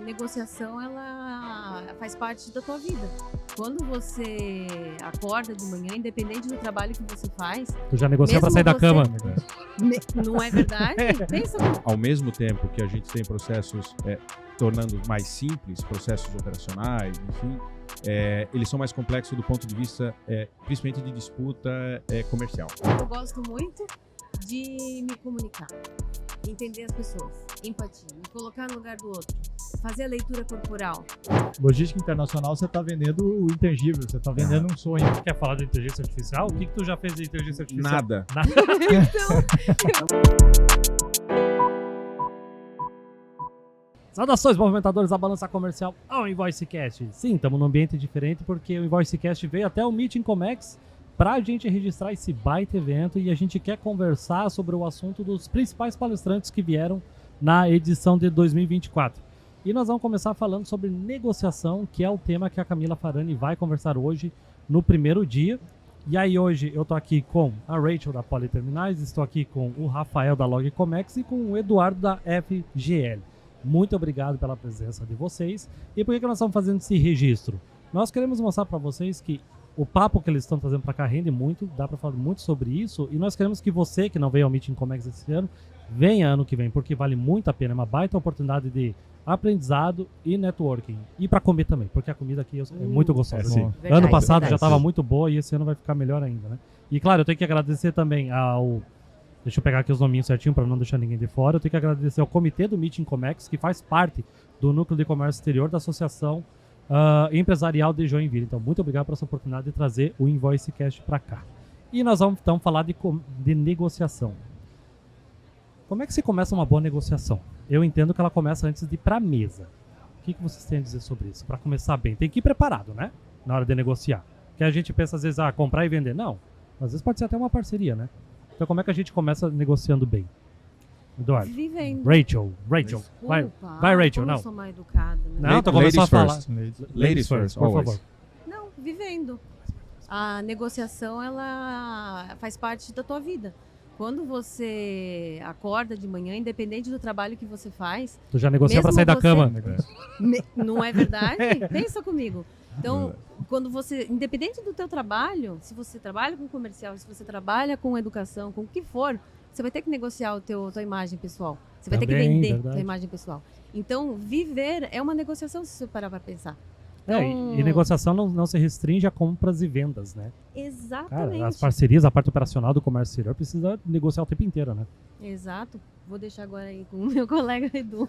negociação, ela faz parte da tua vida. Quando você acorda de manhã, independente do trabalho que você faz... Tu já negocia pra mesmo sair da você- cama. Não é verdade? Pensa comigo. Ao mesmo tempo que a gente tem processos tornando mais simples, processos operacionais, enfim, eles são mais complexos do ponto de vista, principalmente de disputa comercial. Eu gosto muito de me comunicar, entender as pessoas, empatia, me colocar no lugar do outro, fazer a leitura corporal. Logística internacional, você está vendendo o intangível, você está vendendo um sonho. Quer falar de inteligência artificial? O que tu já fez de inteligência artificial? Nada. Saudações, movimentadores da balança comercial ao InvoiceCast. Sim, estamos num ambiente diferente porque o InvoiceCast veio até o Meeting Comex para a gente registrar esse baita evento e a gente quer conversar sobre o assunto dos principais palestrantes que vieram na edição de 2024. E nós vamos começar falando sobre negociação, que é o tema que a Camila Farani vai conversar hoje no primeiro dia. E aí hoje eu estou aqui com a Rachel da Politerminais, estou aqui com o Rafael da Logcomex e com o Eduardo da FGL. Muito obrigado pela presença de vocês. E por que nós estamos fazendo esse registro? Nós queremos mostrar para vocês que o papo que eles estão trazendo para cá rende muito, dá para falar muito sobre isso. E nós queremos que você, que não veio ao Meeting Comex esse ano, venha ano que vem, porque vale muito a pena. É uma baita oportunidade de aprendizado e networking. E para comer também, porque a comida aqui é muito gostosa. sim. Verdade, Ano passado verdade. já estava muito boa e esse ano vai ficar melhor ainda, né? E claro, eu tenho que agradecer também ao... Deixa eu pegar aqui os nominhos certinho para não deixar ninguém de fora. Eu tenho que agradecer ao comitê do Meeting Comex, que faz parte do Núcleo de Comércio Exterior da Associação Empresarial de Joinville. Então, muito obrigado por essa oportunidade de trazer o InvoiceCast para cá. E nós vamos então falar de negociação. Como é que se começa uma boa negociação? Eu entendo que ela começa antes de ir para a mesa. O que vocês têm a dizer sobre isso? Para começar bem, tem que ir preparado, né? Na hora de negociar. Porque a gente pensa às vezes, comprar e vender. Não. Às vezes pode ser até uma parceria, né? Então como é que a gente começa negociando bem? Eduardo. Vivendo. Rachel. Desculpa, Vai, Rachel, como não. Eu sou mal educada, né? Não, tô começando a falar. Ladies first, por always. favor. Não, vivendo. A negociação, ela faz parte da tua vida. Quando você acorda de manhã, independente do trabalho que você faz, Tu já negocia Mesmo para sair da você- cama. não é verdade? Pensa comigo. Então, quando você, independente do teu trabalho, se você trabalha com comercial, se você trabalha com educação, com o que for, você vai ter que negociar tua imagem pessoal. Você vai ter que Também, vender verdade. tua imagem pessoal. Então, viver é uma negociação, se você parar para pensar. É, Então- e negociação não se restringe a compras e vendas, né? Exatamente. Cara, as parcerias, a parte operacional do comércio exterior precisa negociar o tempo inteiro, né? Exato. Vou deixar agora aí com o meu colega Edu.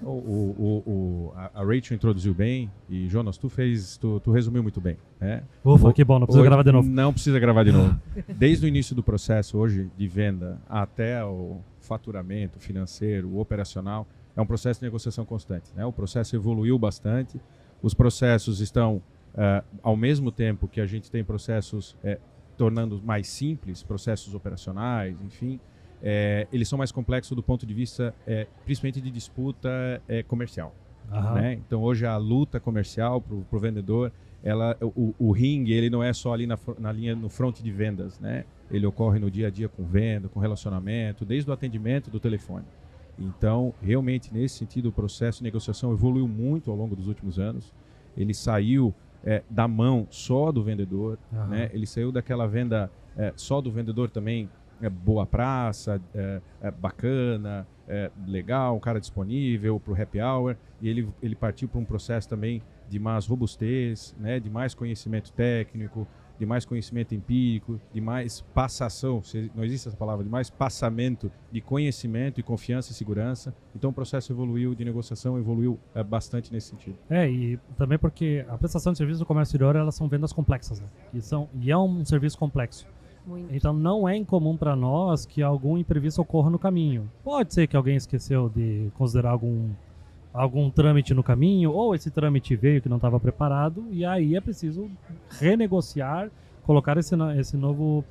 A Rachel introduziu bem e, Jonas, tu resumiu muito bem. Né? Ufa, que bom, não precisa Hoje- gravar de novo. Não precisa gravar de novo. Desde o início do processo hoje de venda até o faturamento financeiro, o operacional, é um processo de negociação constante. Né? O processo evoluiu bastante. Os processos estão, ao mesmo tempo que a gente tem processos tornando mais simples, processos operacionais, enfim, eles são mais complexos do ponto de vista, principalmente de disputa comercial. Aham. Né? Então hoje a luta comercial para o vendedor, o ringue, ele não é só ali na linha, no front de vendas, né? Ele ocorre no dia a dia com venda, com relacionamento, desde o atendimento do telefone. Então, realmente, nesse sentido, o processo de negociação evoluiu muito ao longo dos últimos anos. Ele saiu da mão só do vendedor, Aham. né? Ele saiu daquela venda só do vendedor também, boa praça, bacana, legal, um cara disponível para o happy hour, e ele partiu para um processo também de mais robustez, né? De mais conhecimento técnico, de mais conhecimento empírico, de mais passação, não existe essa palavra, de mais passamento de conhecimento e confiança e segurança. Então o processo evoluiu, de negociação evoluiu bastante nesse sentido. E também porque a prestação de serviço do comércio exterior, elas são vendas complexas, né? E é um serviço complexo. Muito. Então não é incomum para nós que algum imprevisto ocorra no caminho. Pode ser que alguém esqueceu de considerar algum trâmite no caminho, ou esse trâmite veio que não estava preparado, e aí é preciso renegociar, colocar esse novo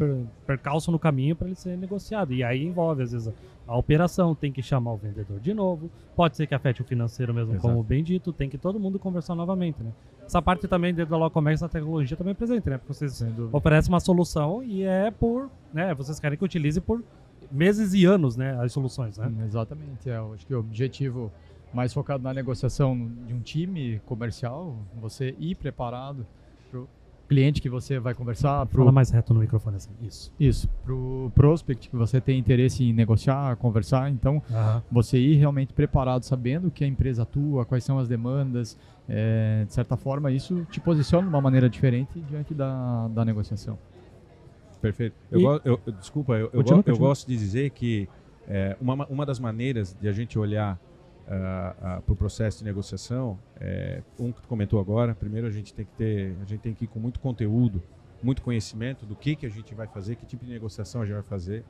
percalço no caminho para ele ser negociado. E aí envolve, às vezes, a operação, tem que chamar o vendedor de novo, pode ser que afete o financeiro mesmo, Exato. como bem dito, tem que todo mundo conversar novamente, né? Essa parte também dentro da Logcomex, a tecnologia também é presente, né? Porque vocês oferecem uma solução e vocês querem que utilize por meses e anos, né, as soluções, né? Exatamente. Eu acho que o objetivo mais focado na negociação de um time comercial, você ir preparado para o cliente que você vai conversar, Fala mais reto no microfone assim. Isso. para o prospect que você tem interesse em negociar, conversar. Então, Aham. você ir realmente preparado, sabendo que a empresa atua, quais são as demandas, de certa forma, isso te posiciona de uma maneira diferente diante da negociação. Perfeito. E- Desculpa, Continua. eu gosto de dizer que uma das maneiras de a gente olhar para o processo de negociação, que tu comentou agora, primeiro a gente tem que ir com muito conteúdo, muito conhecimento do que a gente vai fazer, que tipo de negociação a gente vai fazer.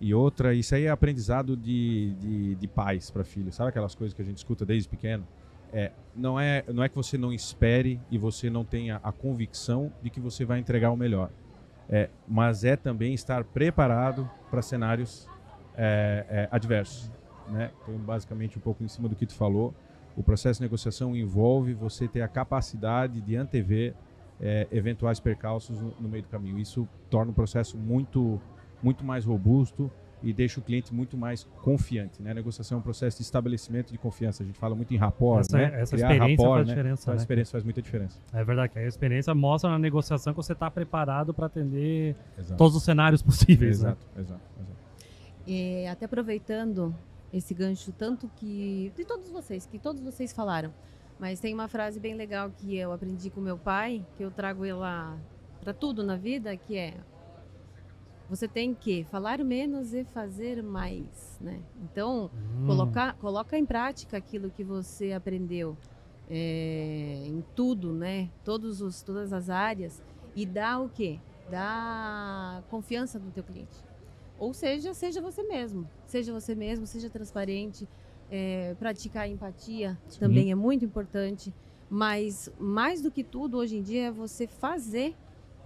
E outra, isso aí é aprendizado de pais para filhos, sabe aquelas coisas que a gente escuta desde pequeno? Não é que você não espere e você não tenha a convicção de que você vai entregar o melhor. Mas é também estar preparado para cenários adversos, né? Então, basicamente, um pouco em cima do que tu falou, o processo de negociação envolve você ter a capacidade de antever eventuais percalços no meio do caminho. Isso torna o processo muito, muito mais robusto e deixa o cliente muito mais confiante, né? A negociação é um processo de estabelecimento de confiança. A gente fala muito em rapport, Essa né? essa Criar experiência rapport, faz né? diferença, Então, a né? experiência faz muita diferença. É verdade, que a experiência mostra na negociação que você está preparado para atender Exato. todos os cenários possíveis, né? Exato. E até aproveitando esse gancho, tanto que todos vocês falaram, mas tem uma frase bem legal que eu aprendi com meu pai, que eu trago ela para tudo na vida, que é: você tem que falar menos e fazer mais, né? Então, coloca em prática aquilo que você aprendeu em tudo, né? Todas as áreas, e dá o quê? Dá confiança no teu cliente. Ou seja você mesmo, seja transparente, praticar empatia também é muito importante, mas mais do que tudo hoje em dia é você fazer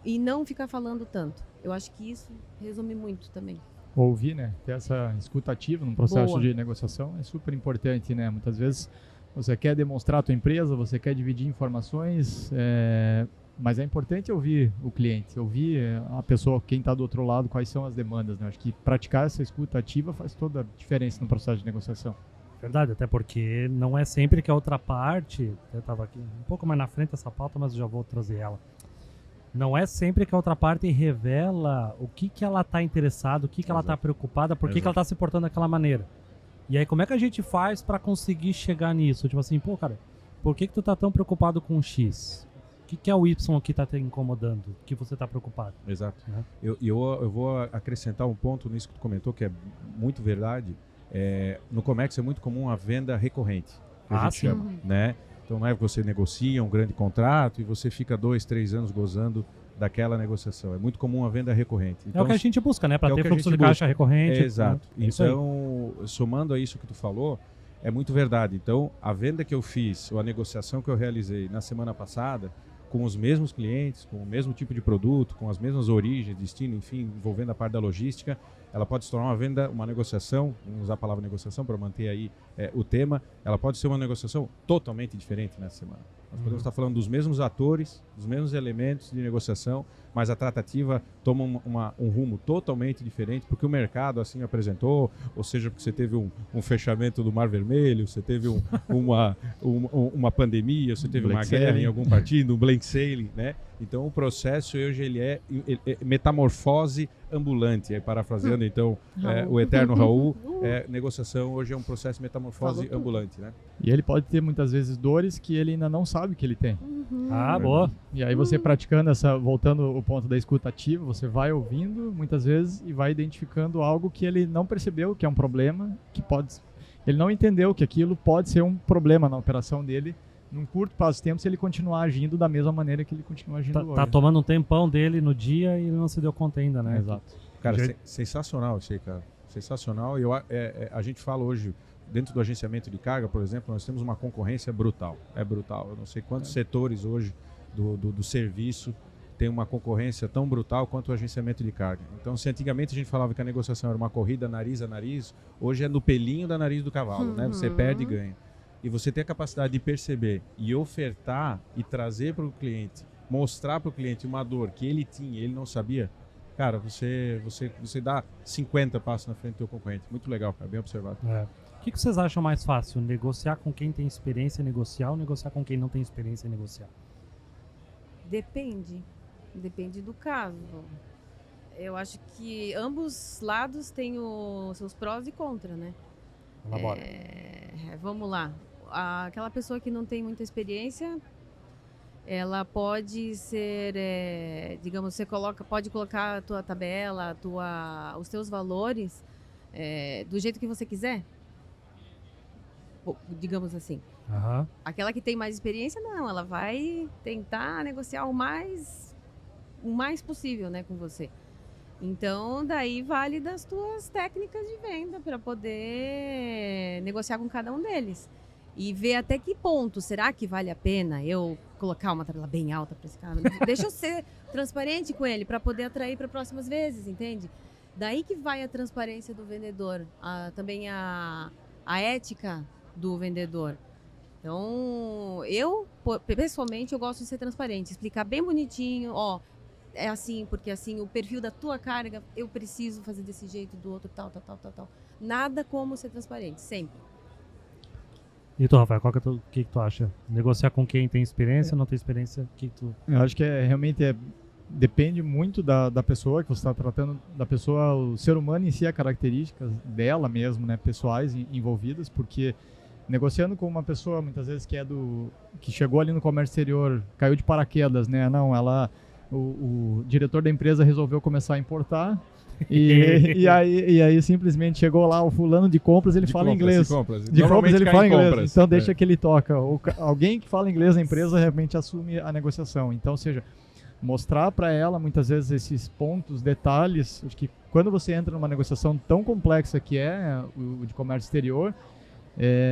e não ficar falando tanto. Eu acho que isso resume muito também. Ouvir, né? Ter essa escuta ativa num processo Boa. de negociação é super importante, né? Muitas vezes você quer demonstrar a tua empresa, você quer dividir informações, mas é importante ouvir o cliente, ouvir a pessoa, quem está do outro lado, quais são as demandas, né? Acho que praticar essa escuta ativa faz toda a diferença no processo de negociação. Verdade, até porque não é sempre que a outra parte, eu estava aqui um pouco mais na frente dessa pauta, mas eu já vou trazer ela. Não é sempre que a outra parte revela o que ela está interessada, o que ela está preocupada, por que ela está se portando daquela maneira. E aí, como é que a gente faz para conseguir chegar nisso? Tipo assim, pô, cara, por que tu tá tão preocupado com o X? O que é o Y que tá te incomodando? Que você tá preocupado? Exato. Né? Eu vou acrescentar um ponto nisso que tu comentou, que é muito verdade. No Comex é muito comum a venda recorrente, que a gente sim. chama, né? Então não é que você negocia um grande contrato e você fica 2, 3 anos gozando daquela negociação. É muito comum a venda recorrente. É Então, o que a gente busca, né? Para é o ter que a fluxo gente de caixa busca. recorrente. Exato. Né? É isso aí. Então, somando a isso que tu falou, é muito verdade. Então, a venda que eu fiz, ou a negociação que eu realizei na semana passada, com os mesmos clientes, com o mesmo tipo de produto, com as mesmas origens, destino, enfim, envolvendo a parte da logística, ela pode se tornar uma negociação, vamos usar a palavra negociação para manter aí o tema, ela pode ser uma negociação totalmente diferente nessa semana. Nós podemos estar falando dos mesmos atores, dos mesmos elementos de negociação, mas a tratativa toma um rumo totalmente diferente, porque o mercado assim apresentou, ou seja, porque você teve um fechamento do Mar Vermelho, você teve uma pandemia, você teve uma guerra em algum partido, um blank sailing, né? Então o processo hoje ele é metamorfose ambulante, parafraseando então o eterno Raul, negociação hoje é um processo de metamorfose ambulante, né? E ele pode ter muitas vezes dores que ele ainda não sabe que ele tem. Ah, boa. E aí você praticando voltando ao ponto da escuta ativa, você vai ouvindo muitas vezes e vai identificando algo que ele não percebeu que é um problema, ele não entendeu que aquilo pode ser um problema na operação dele num curto prazo de tempo se ele continuar agindo da mesma maneira que ele continua agindo hoje. Tá tomando um tempão dele no dia e ele não se deu conta ainda, né? Exato. Cara, sensacional isso aí, cara. Sensacional. E a gente fala hoje, dentro do agenciamento de carga, por exemplo, nós temos uma concorrência brutal. É brutal. Eu não sei quantos setores hoje do serviço tem uma concorrência tão brutal quanto o agenciamento de carga. Então, se antigamente a gente falava que a negociação era uma corrida nariz a nariz, hoje é no pelinho da nariz do cavalo, né? Você perde e ganha. E você ter a capacidade de perceber e ofertar e trazer para o cliente, mostrar para o cliente uma dor que ele tinha e ele não sabia, cara, você dá 50 passos na frente do teu concorrente. Muito legal, cara, bem observado. que vocês acham mais fácil? Negociar com quem tem experiência em negociar ou negociar com quem não tem experiência em negociar? Depende. Depende do caso. Eu acho que ambos lados têm os seus prós e contras, né? Elabora. Vamos lá. Aquela pessoa que não tem muita experiência, ela pode ser, digamos, pode colocar a tua tabela, os teus valores do jeito que você quiser, digamos assim. Aham. Aquela que tem mais experiência, não, ela vai tentar negociar o mais possível, né, com você. Então, daí vale das tuas técnicas de venda para poder negociar com cada um deles. E ver até que ponto, será que vale a pena eu colocar uma tabela bem alta para esse cara? Deixa eu ser transparente com ele para poder atrair para próximas vezes, entende? Daí que vai a transparência do vendedor, também a ética do vendedor. Então, pessoalmente, eu gosto de ser transparente, explicar bem bonitinho, ó, é assim, porque assim, o perfil da tua carga, eu preciso fazer desse jeito, do outro, tal. Nada como ser transparente, sempre. E tu, Rafael, o que tu acha? Negociar com quem tem experiência, não tem experiência, o que tu... Eu acho que realmente depende muito da pessoa que você está tratando, da pessoa, o ser humano em si, as características dela mesmo, né, pessoais envolvidas, porque negociando com uma pessoa, muitas vezes, que chegou ali no comércio exterior, caiu de paraquedas, né, o diretor da empresa resolveu começar a importar e aí simplesmente chegou lá o fulano de compras, ele fala inglês. De compras ele fala inglês, então deixa que ele toca. Alguém que fala inglês na empresa realmente assume a negociação. Então, ou seja, mostrar para ela muitas vezes esses pontos, detalhes, acho que quando você entra numa negociação tão complexa que é o de comércio exterior,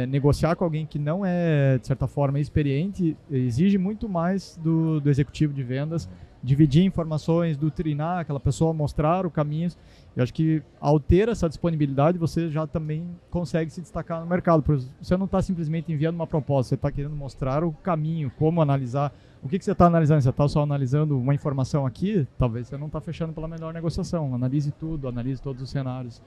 negociar com alguém que não é, de certa forma, experiente, exige muito mais do executivo de vendas, dividir informações, doutrinar aquela pessoa, mostrar o caminho. Eu acho que ao ter essa disponibilidade, você já também consegue se destacar no mercado. Você não está simplesmente enviando uma proposta, você está querendo mostrar o caminho, como analisar. O que você está analisando? Você está só analisando uma informação aqui? Talvez você não está fechando pela melhor negociação. Analise tudo, analise todos os cenários.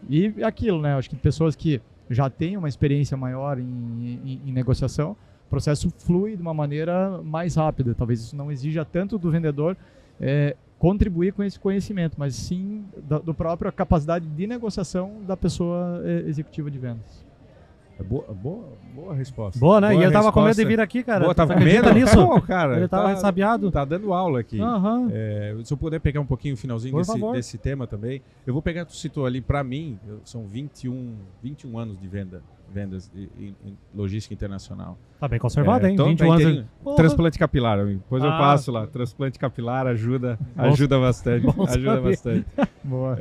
E aquilo, né? Eu acho que pessoas que já têm uma experiência maior em negociação, o processo flui de uma maneira mais rápida. Talvez isso não exija tanto do vendedor contribuir com esse conhecimento, mas sim da própria capacidade de negociação da pessoa executiva de vendas. Boa resposta. Boa, né? Boa e ele tava com medo resposta. de vir aqui, cara. Boa, tava Tu com acredita medo nisso? Pô, cara, Ele tava ressabiado. Tá dando aula aqui. Aham. Se eu puder pegar um pouquinho o finalzinho desse tema também, eu vou pegar, tu citou ali, para mim, são 21 anos de vendas em logística internacional. Tá bem conservado, hein? Então, 21 anos. Transplante capilar, amigo. Depois eu passo lá. Transplante capilar ajuda bastante. Ajuda bastante. Boa.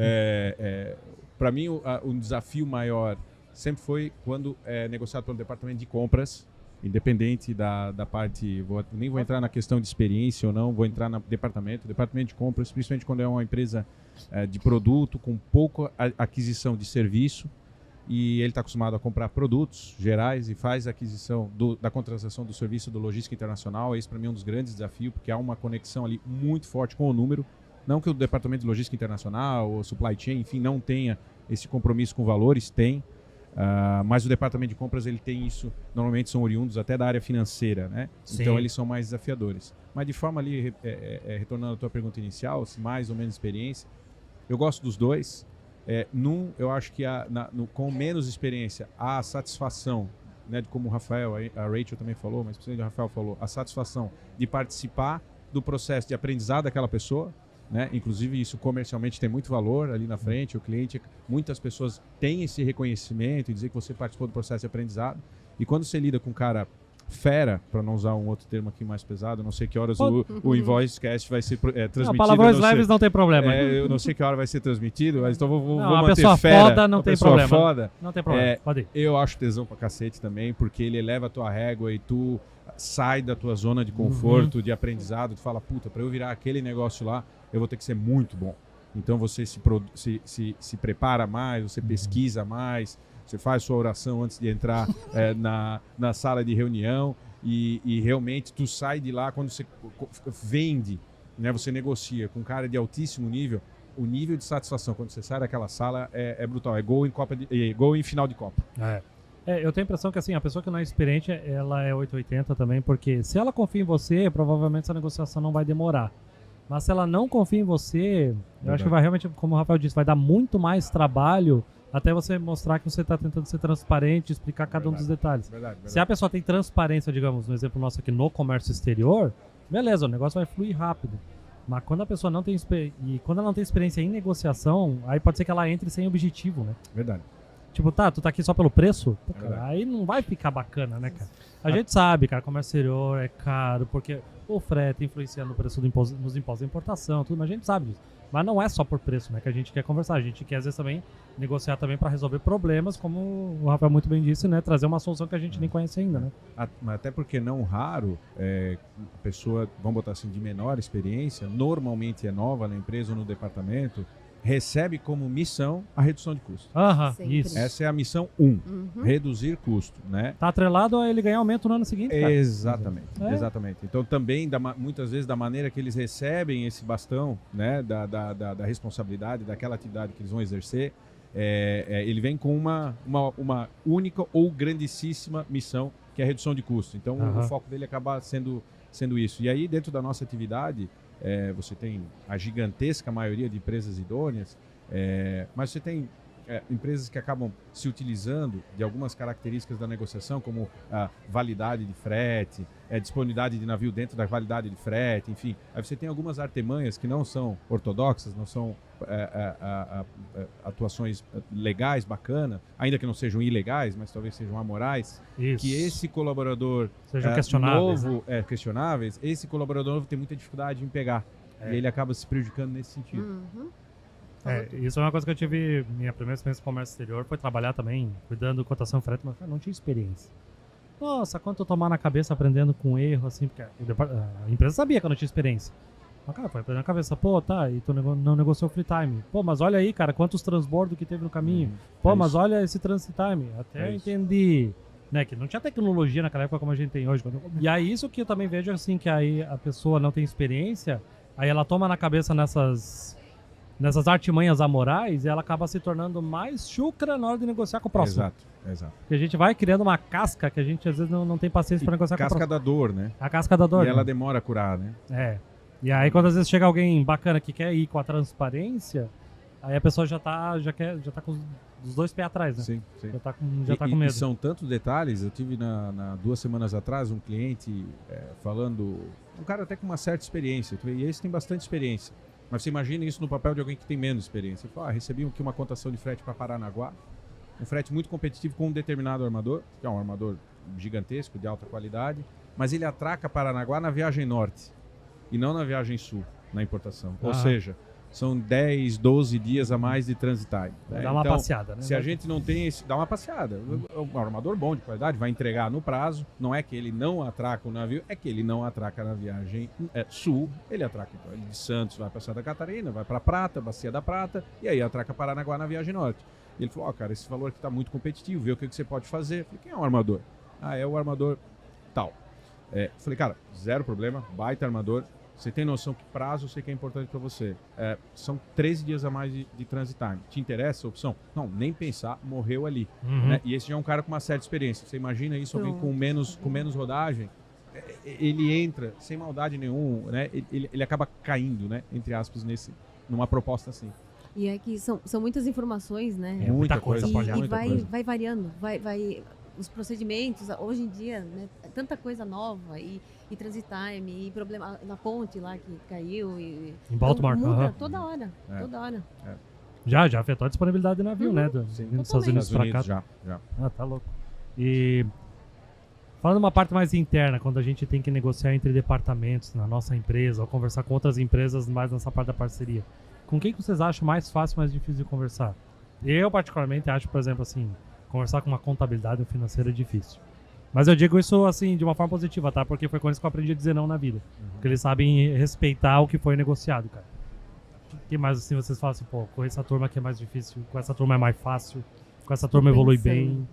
Para mim, o desafio maior sempre foi quando é negociado pelo departamento de compras, independente da parte, nem vou entrar na questão de experiência ou não, vou entrar no departamento de compras, principalmente quando é uma empresa de produto com pouca aquisição de serviço, e ele está acostumado a comprar produtos gerais e faz a aquisição da contratação do serviço do logística internacional. Esse para mim é um dos grandes desafios, porque há uma conexão ali muito forte com o número. Não que o departamento de logística internacional ou supply chain, enfim, não tenha esse compromisso com valores, tem. Mas o departamento de compras ele tem isso, normalmente são oriundos até da área financeira, né? Sim. Então eles são mais desafiadores. Mas de forma ali, retornando à tua pergunta inicial, se mais ou menos experiência, eu gosto dos dois. Eu acho que com menos experiência, a satisfação, né, de como o Rafael, a Rachel também falou, mas principalmente o Rafael falou, a satisfação de participar do processo de aprendizado daquela pessoa, né? Inclusive isso comercialmente tem muito valor ali na frente, o cliente, muitas pessoas têm esse reconhecimento e dizer que você participou do processo de aprendizado. E quando você lida com um cara fera, para não usar um outro termo aqui mais pesado, não sei que horas o InvoiceCast vai ser transmitido. Palavrões leves não tem problema. Eu não sei que hora vai ser transmitido, mas então vou a manter pessoa fera. Foda não tem problema. Foda. Não tem problema, pode ir. Eu acho tesão pra cacete também, porque ele eleva a tua régua e tu sai da tua zona de conforto, de aprendizado, tu fala, puta, para eu virar aquele negócio lá, eu vou ter que ser muito bom. Então você se prepara mais, você pesquisa mais, você faz sua oração antes de entrar na sala de reunião e realmente tu sai de lá quando você vende, né, você negocia com um cara de altíssimo nível, o nível de satisfação quando você sai daquela sala é brutal. É gol em final de Copa. Eu tenho a impressão que assim, a pessoa que não é experiente, ela é 880 também, porque se ela confia em você, provavelmente essa negociação não vai demorar. Mas se ela não confia em você, eu acho que vai realmente, como o Rafael disse, vai dar muito mais trabalho até você mostrar que você está tentando ser transparente, explicar cada um dos detalhes. Verdade. Se a pessoa tem transparência, digamos, no exemplo nosso aqui no comércio exterior, beleza, o negócio vai fluir rápido. Mas quando a pessoa não tem quando ela não tem experiência em negociação, aí pode ser que ela entre sem objetivo, né? Verdade. Tipo, tu tá aqui só pelo preço? Pô, cara, Verdade. aí não vai ficar bacana, né, cara? A gente sabe, cara, comércio exterior é caro, porque o frete influencia no preço nos impostos de importação, tudo, mas a gente sabe disso. Mas não é só por preço, né, que a gente quer conversar. A gente quer, às vezes, também negociar também para resolver problemas, como o Rafael muito bem disse, né? Trazer uma solução que a gente nem conhece ainda, né? Até porque não raro, a pessoa, vamos botar assim, de menor experiência, normalmente é nova na empresa ou no departamento, recebe como missão a redução de custo. Sempre. Isso. Essa é a missão 1, reduzir custo, né? Tá atrelado a ele ganhar aumento no ano seguinte, cara. Exatamente, É. exatamente. Então também, muitas vezes, da maneira que eles recebem esse bastão, né, da responsabilidade, daquela atividade que eles vão exercer, ele vem com uma única ou grandíssima missão, que é a redução de custo. Então o foco dele acaba sendo isso. E aí, dentro da nossa atividade, você tem a gigantesca maioria de empresas idôneas, mas você tem empresas que acabam se utilizando de algumas características da negociação, como a validade de frete, disponibilidade de navio dentro da validade de frete, enfim. Aí você tem algumas artimanhas que não são ortodoxas, não são atuações legais, bacana, ainda que não sejam ilegais, mas talvez sejam amorais, Isso. que esse colaborador Sejam questionáveis, novo, questionáveis, esse colaborador novo tem muita dificuldade em pegar. E ele acaba se prejudicando nesse sentido. Isso é uma coisa que eu tive, minha primeira experiência com comércio exterior foi trabalhar também, cuidando de cotação frete, mas cara, não tinha experiência. Nossa, quanto eu tomar na cabeça aprendendo com erro, assim, porque a empresa sabia que eu não tinha experiência. Mas, cara, foi aprender na cabeça, pô, tá, e tu não negociou free time. Pô, mas olha aí, cara, quantos transbordos que teve no caminho. Pô, mas isso. olha esse transit time. Até eu isso. entendi, né, que não tinha tecnologia naquela época como a gente tem hoje. E aí isso que eu também vejo, assim, que aí a pessoa não tem experiência, aí ela toma na cabeça nessas artimanhas amorais e ela acaba se tornando mais chucra na hora de negociar com o próximo. Exato. Porque a gente vai criando uma casca que a gente às vezes não tem paciência para negociar com o Casca próximo. da dor, né? A casca da dor. E ela né? demora a curar, né? E aí quando às vezes chega alguém bacana que quer ir com a transparência, aí a pessoa já tá com os dois pés atrás, né? Sim. Já tá com medo. E são tantos detalhes. Eu tive 2 semanas atrás um cliente falando, um cara até com uma certa experiência, e esse tem bastante experiência. Mas você imagina isso no papel de alguém que tem menos experiência. Ele falou, recebi aqui uma cotação de frete para Paranaguá, um frete muito competitivo com um determinado armador, que é um armador gigantesco, de alta qualidade, mas ele atraca Paranaguá na viagem norte e não na viagem sul, na importação. Ou seja, são 10, 12 dias a mais de transit time. Dá uma passeada, né? Se a gente não tem esse... Dá uma passeada. Um armador bom, de qualidade, vai entregar no prazo. Não é que ele não atraca o navio, é que ele não atraca na viagem sul. Ele atraca, então, ele de Santos vai para Santa Catarina, vai para Prata, Bacia da Prata, e aí atraca Paranaguá na viagem norte. E ele falou, cara, esse valor aqui está muito competitivo, vê o que você pode fazer. Eu falei, quem é o armador? É o armador tal. Falei, cara, zero problema, baita armador. Você tem noção que prazo você quer importante para você? São 13 dias a mais de transit time. Te interessa a opção? Não, nem pensar, morreu ali. Né? E esse já é um cara com uma certa experiência. Você imagina isso, alguém com menos rodagem, ele entra sem maldade nenhuma, né? Ele acaba caindo, né? Entre aspas, numa proposta assim. E é que são muitas informações, né? É muita coisa pra olhar. E vai variando, vai os procedimentos, hoje em dia, né? Tanta coisa nova e transit time, e problema na ponte lá que caiu. Em Baltimore. Então, muda toda hora. Já afetou a disponibilidade de navio, né? Dos Estados Unidos pra cá. Já. Tá louco. E falando uma parte mais interna, quando a gente tem que negociar entre departamentos na nossa empresa ou conversar com outras empresas mais nessa parte da parceria, com quem que vocês acham mais fácil, mais difícil de conversar? Eu, particularmente, acho, por exemplo, assim, conversar com uma contabilidade ou financeira é difícil. Mas eu digo isso, assim, de uma forma positiva, tá? Porque foi com isso que eu aprendi a dizer não na vida. Porque eles sabem respeitar o que foi negociado, cara. O que mais, assim, vocês falam assim, pô, com essa turma aqui é mais difícil, com essa turma é mais fácil, com essa turma evolui bem.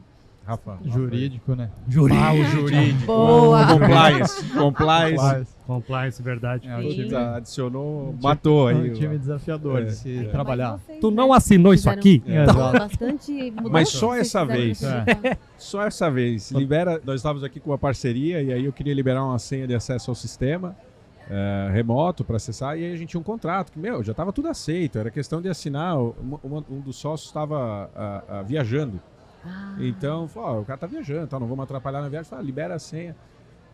Rafa. Jurídico, né? O jurídico. Boa. Compliance. Compliance, verdade. É, o Sim. time, Adicionou, matou aí. um time desafiador de se trabalhar. Tu não assinou isso aqui? Exato. Bastante mudança Mas só que vocês essa fizeram vez. nesse dia. Só essa vez. Libera. Nós estávamos aqui com uma parceria e aí eu queria liberar uma senha de acesso ao sistema remoto para acessar, e aí a gente tinha um contrato que, já estava tudo aceito. Era questão de assinar. Um dos sócios estava viajando. Então, falou, o cara tá viajando, não vamos atrapalhar na viagem. Falei, libera a senha.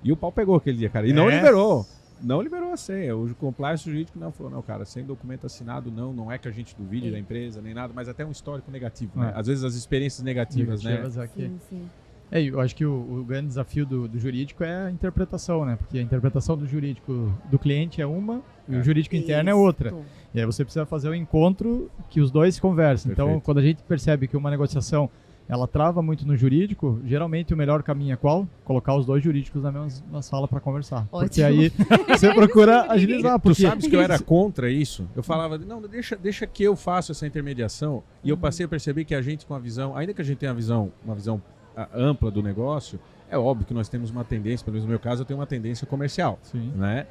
E o pau pegou aquele dia, cara. E não liberou. Não liberou a senha. O compliance jurídico não falou, não, cara, sem documento assinado, não é que a gente duvide da empresa, nem nada, mas até um histórico negativo, né? Às vezes as experiências negativas, né? Aqui. Sim. Eu acho que o grande desafio do jurídico é a interpretação, né? Porque a interpretação do jurídico do cliente é uma e o jurídico interno é outra. E aí você precisa fazer um encontro que os dois conversem. Perfeito. Então, quando a gente percebe que uma negociação ela trava muito no jurídico, geralmente o melhor caminho é qual? Colocar os dois jurídicos na mesma sala para conversar. Ótimo. Porque aí você procura agilizar. Tu Porque sabes que eu era contra isso? Eu falava, não, deixa que eu faça essa intermediação. E eu passei a perceber que a gente com a visão, ainda que a gente tenha uma visão ampla do negócio, é óbvio que nós temos uma tendência, pelo menos no meu caso, eu tenho uma tendência comercial, Sim. né?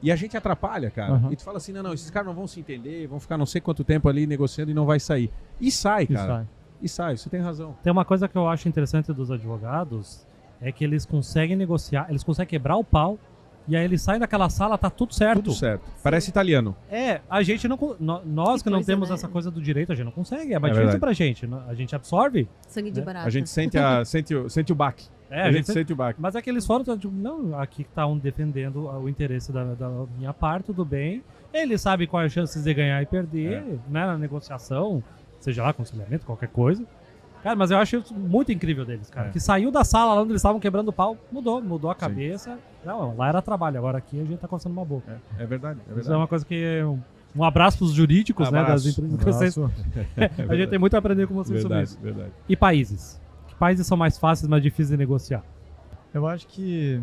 E a gente atrapalha, cara. E tu fala assim, não, esses caras não vão se entender, vão ficar não sei quanto tempo ali negociando e não vai sair. E sai, cara. E sai, você tem razão. Tem uma coisa que eu acho interessante dos advogados, é que eles conseguem negociar, eles conseguem quebrar o pau, e aí eles saem daquela sala, tá tudo certo. Tudo certo. Parece italiano. A gente não... Nós que não coisa, temos né? essa coisa do direito, a gente não consegue. É mais É difícil verdade. pra gente. A gente absorve. Sangue de barata. A gente sente o baque. A gente sente o baque. Mas é que eles foram, não, aqui tá um defendendo o interesse da minha parte, tudo bem. Ele sabe quais as chances de ganhar e perder, né, na negociação, seja lá, conciliamento, qualquer coisa. Cara, mas eu acho isso muito incrível deles, cara. Que saiu da sala lá onde eles estavam quebrando o pau, mudou a cabeça. Não, lá era trabalho, agora aqui a gente tá coçando uma boca. É verdade. Isso é uma coisa que... Um abraço pros jurídicos, né, das empresas que vocês... A gente tem muito a aprender com vocês sobre isso. Verdade. E países? Que países são mais fáceis, mais difíceis de negociar? Eu acho que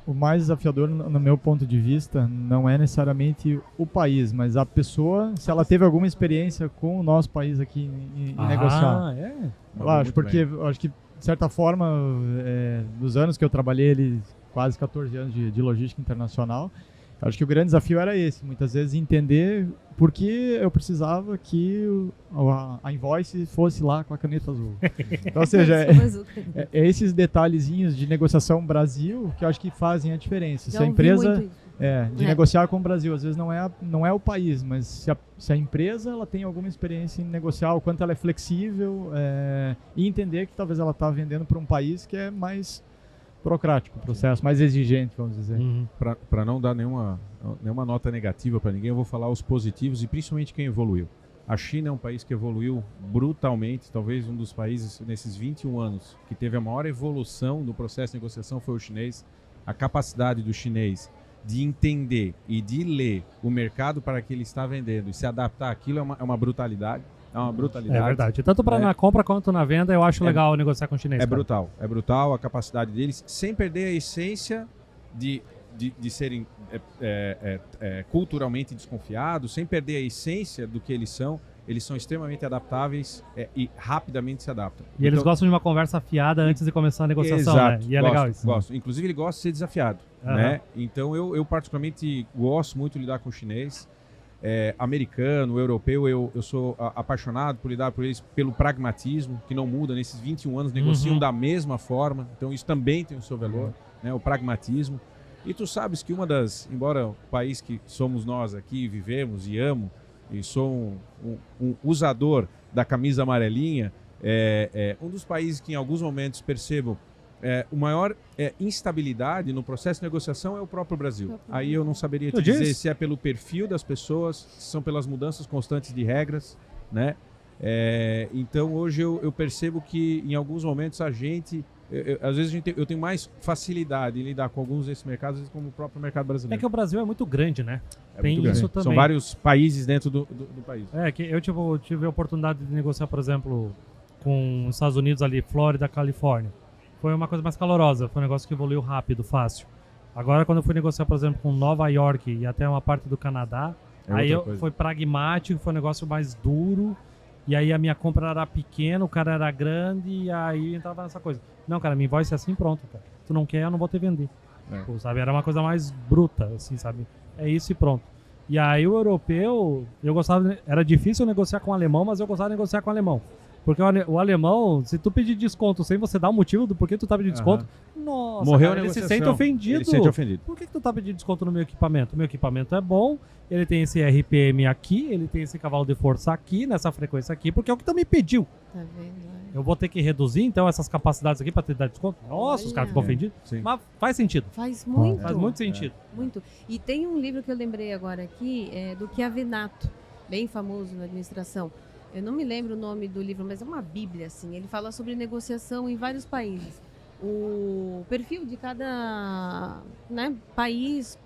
o mais desafiador, no meu ponto de vista, não é necessariamente o país, mas a pessoa, se ela teve alguma experiência com o nosso país aqui em negociar. Eu acho, porque eu acho que, de certa forma, nos anos que eu trabalhei, quase 14 anos de logística internacional, eu acho que o grande desafio era esse, muitas vezes entender por que eu precisava que a invoice fosse lá com a caneta azul. Então, ou seja, é esses detalhezinhos de negociação Brasil que eu acho que fazem a diferença. Se a empresa negociar com o Brasil, às vezes não é o país, mas se a empresa ela tem alguma experiência em negociar, o quanto ela é flexível e entender que talvez ela está vendendo para um país que é mais burocrático, processo mais exigente, vamos dizer. Para não dar nenhuma nota negativa para ninguém, eu vou falar os positivos e principalmente quem evoluiu. A China é um país que evoluiu brutalmente, talvez um dos países nesses 21 anos que teve a maior evolução no processo de negociação foi o chinês. A capacidade do chinês de entender e de ler o mercado para que ele está vendendo e se adaptar àquilo é uma brutalidade. É uma brutalidade. É verdade. Tanto na compra quanto na venda, eu acho legal negociar com o chinês. É brutal a capacidade deles, sem perder a essência de serem culturalmente desconfiados, sem perder a essência do que eles são. Eles são extremamente adaptáveis e rapidamente se adaptam. E eles gostam de uma conversa afiada antes de começar a negociação, exato, né? E é legal isso. Gosto. Inclusive, ele gosta de ser desafiado. Né? Então, eu particularmente gosto muito de lidar com o chinês. Americano, europeu, eu sou apaixonado por lidar por eles pelo pragmatismo, que não muda. Nesses 21 anos, negociam da mesma forma. Então, isso também tem o seu valor, né? O pragmatismo. E tu sabes que embora o país que somos nós aqui, vivemos e amo, e sou um usador da camisa amarelinha, um dos países que em alguns momentos percebo o maior instabilidade no processo de negociação é o próprio Brasil. Aí eu não saberia te dizer se é pelo perfil das pessoas, se são pelas mudanças constantes de regras, né? Então hoje eu percebo que em alguns momentos às vezes eu tenho mais facilidade em lidar com alguns desses mercados como o próprio mercado brasileiro. É que o Brasil é muito grande, né? Tem muito isso grande. também. São vários países dentro do país. Que eu tive a oportunidade de negociar, por exemplo, com os Estados Unidos ali, Flórida, Califórnia. Foi uma coisa mais calorosa, foi um negócio que evoluiu rápido, fácil. Agora, quando eu fui negociar, por exemplo, com Nova York e até uma parte do Canadá, aí foi pragmático, foi um negócio mais duro e aí a minha compra era pequena, o cara era grande, e aí entrava nessa coisa. Não, cara, minha invoice é assim, pronto, cara. Tu não quer, eu não vou te vender. Pô, sabe? Era uma coisa mais bruta, assim, sabe? É isso e pronto. E aí o europeu, eu gostava, era difícil negociar com o alemão, mas eu gostava de negociar com o alemão. Porque o alemão, se tu pedir desconto sem você dar o motivo do porquê tu tá pedindo desconto, nossa, Morreu cara, a ele se negociação. sente ofendido. Ele se sente ofendido. Por que tu tá pedindo desconto no meu equipamento? O meu equipamento é bom, ele tem esse RPM aqui, ele tem esse cavalo de força aqui, nessa frequência aqui, porque é o que tu me pediu. Tá vendo? Eu vou ter que reduzir, então, essas capacidades aqui pra te dar desconto? Nossa, os Olha. caras ficam ofendidos. Sim. Mas faz sentido. Faz muito. Faz muito sentido. Muito. E tem um livro que eu lembrei agora aqui, do Chiavenato, bem famoso na administração. Eu não me lembro o nome do livro, mas é uma bíblia, assim. Ele fala sobre negociação em vários países. O perfil de cada, né, país,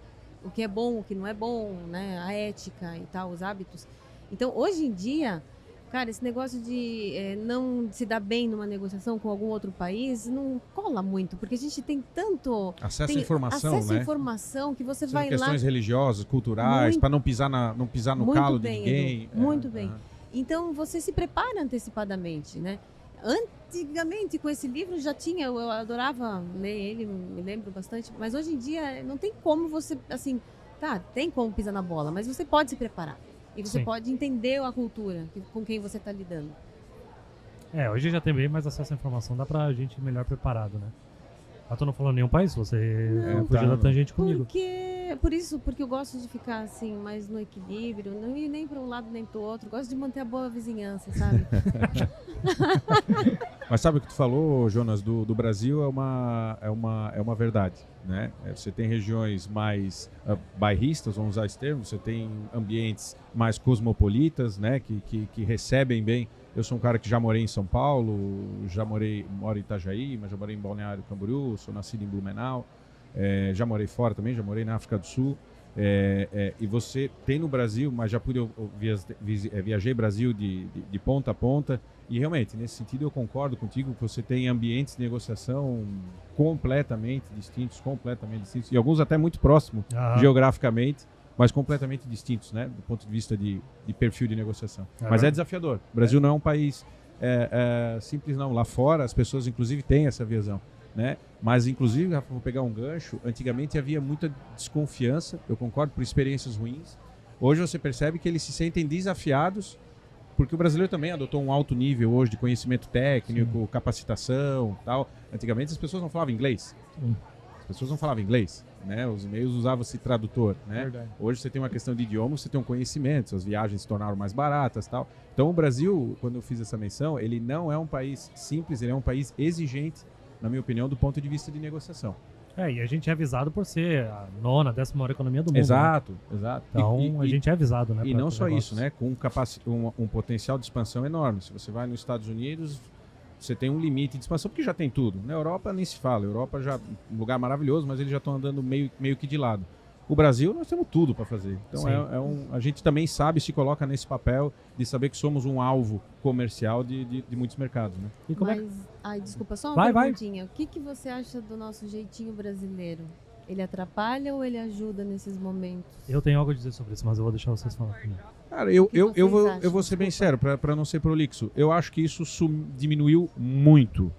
o que é bom, o que não é bom, né, a ética e tal, os hábitos. Então, hoje em dia, cara, esse negócio de não se dar bem numa negociação com algum outro país não cola muito, porque a gente tem tanto... Acesso à informação, acesso à né? informação que você São vai lá... questões religiosas, culturais, Muito- para não pisar no Muito calo de bem, ninguém. Edu, muito bem. aham. Então, você se prepara antecipadamente, né? Antigamente, com esse livro, já tinha, eu adorava ler ele, me lembro bastante, mas hoje em dia não tem como você, assim, tá, tem como pisar na bola, mas você pode se preparar. E você Sim. pode entender a cultura com quem você está lidando. Hoje já tem bem mais acesso à informação, dá pra gente ir melhor preparado, né? Mas tu não falou nenhum país, você fugiu da tangente comigo. Porque eu gosto de ficar, assim, mais no equilíbrio, não ir nem para um lado nem para o outro, gosto de manter a boa vizinhança, sabe? Mas sabe o que tu falou, Jonas, do Brasil é uma verdade, né? Você tem regiões mais bairristas, vamos usar esse termo, você tem ambientes mais cosmopolitas, né? Que recebem bem. Eu sou um cara que já morei em São Paulo, moro em Itajaí, mas já morei em Balneário Camboriú, sou nascido em Blumenau, já morei fora também, já morei na África do Sul. E você tem no Brasil, mas já pude, viajei Brasil de ponta a ponta, e realmente, nesse sentido, eu concordo contigo que você tem ambientes de negociação completamente distintos, e alguns até muito próximos geograficamente, mas completamente distintos, né, do ponto de vista de perfil de negociação. Mas é desafiador. O Brasil não é um país simples, não. Lá fora, as pessoas, inclusive, têm essa visão, né? Mas, inclusive, Rafa, vou pegar um gancho, antigamente havia muita desconfiança, eu concordo, por experiências ruins. Hoje você percebe que eles se sentem desafiados, porque o brasileiro também adotou um alto nível hoje de conhecimento técnico, capacitação, tal. Antigamente as pessoas não falavam inglês. As pessoas não falavam inglês, né? Os e-mails usavam-se tradutor, né? Verdade. Hoje você tem uma questão de idioma, você tem um conhecimento, as viagens se tornaram mais baratas, tal. Então o Brasil, quando eu fiz essa menção, ele não é um país simples, ele é um país exigente, na minha opinião, do ponto de vista de negociação. E a gente é avisado por ser a 10ª maior economia do mundo. Exato. Então a gente é avisado, né? E pra não ter só negócios. isso, né? Com um potencial de expansão enorme. Se você vai nos Estados Unidos, você tem um limite de expansão, porque já tem tudo. Na Europa nem se fala. A Europa já um lugar maravilhoso, mas eles já estão andando meio que de lado. O Brasil, nós temos tudo para fazer. Então a gente também se coloca nesse papel de saber que somos um alvo comercial de muitos mercados, né? E como Desculpa, só uma Vai. perguntinha. O que você acha do nosso jeitinho brasileiro? Ele atrapalha ou ele ajuda nesses momentos? Eu tenho algo a dizer sobre isso, mas eu vou deixar vocês falar primeiro. Cara, que vocês eu vou ser bem sério, para não ser prolixo. Eu acho que isso diminuiu muito.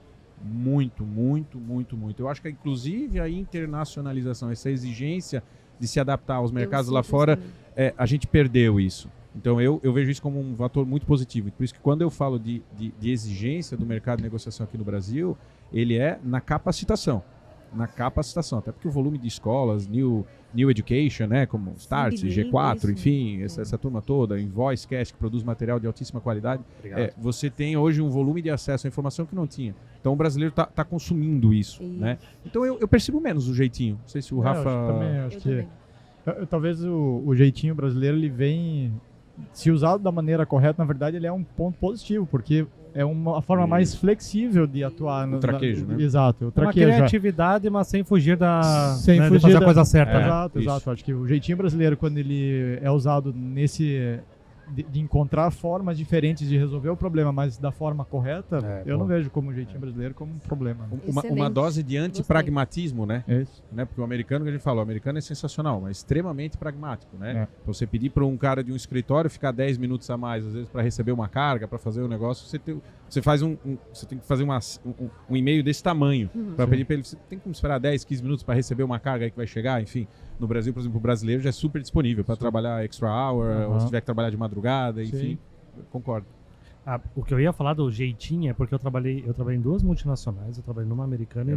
Eu acho que, inclusive, a internacionalização, essa exigência de se adaptar aos mercados lá fora, a gente perdeu isso. Então, eu vejo isso como um fator muito positivo. Por isso que, quando eu falo de exigência do mercado de negociação aqui no Brasil, ele é na capacitação. Até porque o volume de escolas, New Education, né, como Start, G4, isso, enfim, essa turma toda, Invoice Cash, que produz material de altíssima qualidade, você tem hoje um volume de acesso à informação que não tinha. Então o brasileiro está consumindo isso, né? Então eu percebo menos o jeitinho. Não sei se o Rafa... Acho que talvez o jeitinho brasileiro, ele vem... Se usado da maneira correta, na verdade, ele é um ponto positivo, porque é uma forma mais flexível de atuar. O traquejo, né? Exato, o traquejo. Uma criatividade, mas sem fugir de fugir fazer a coisa certa. Exato. Acho que o jeitinho brasileiro, quando ele é usado nesse de encontrar formas diferentes de resolver o problema, mas da forma correta, eu não vejo como o jeitinho brasileiro como um problema. Né? Uma dose de antipragmatismo, né? Isso. Né? Porque o americano, que a gente falou, o americano é sensacional, mas extremamente pragmático, né? Pra você pedir para um cara de um escritório ficar 10 minutos a mais, às vezes, para receber uma carga, para fazer um negócio, você faz você tem que fazer um e-mail desse tamanho para pedir para ele. Você tem como esperar 10, 15 minutos para receber uma carga aí que vai chegar, enfim. No Brasil, por exemplo, o brasileiro já é super disponível para trabalhar extra hour, ou se tiver que trabalhar de madrugada, enfim. Concordo. O que eu ia falar do jeitinho é porque eu trabalhei em 2 multinacionais, eu trabalhei numa americana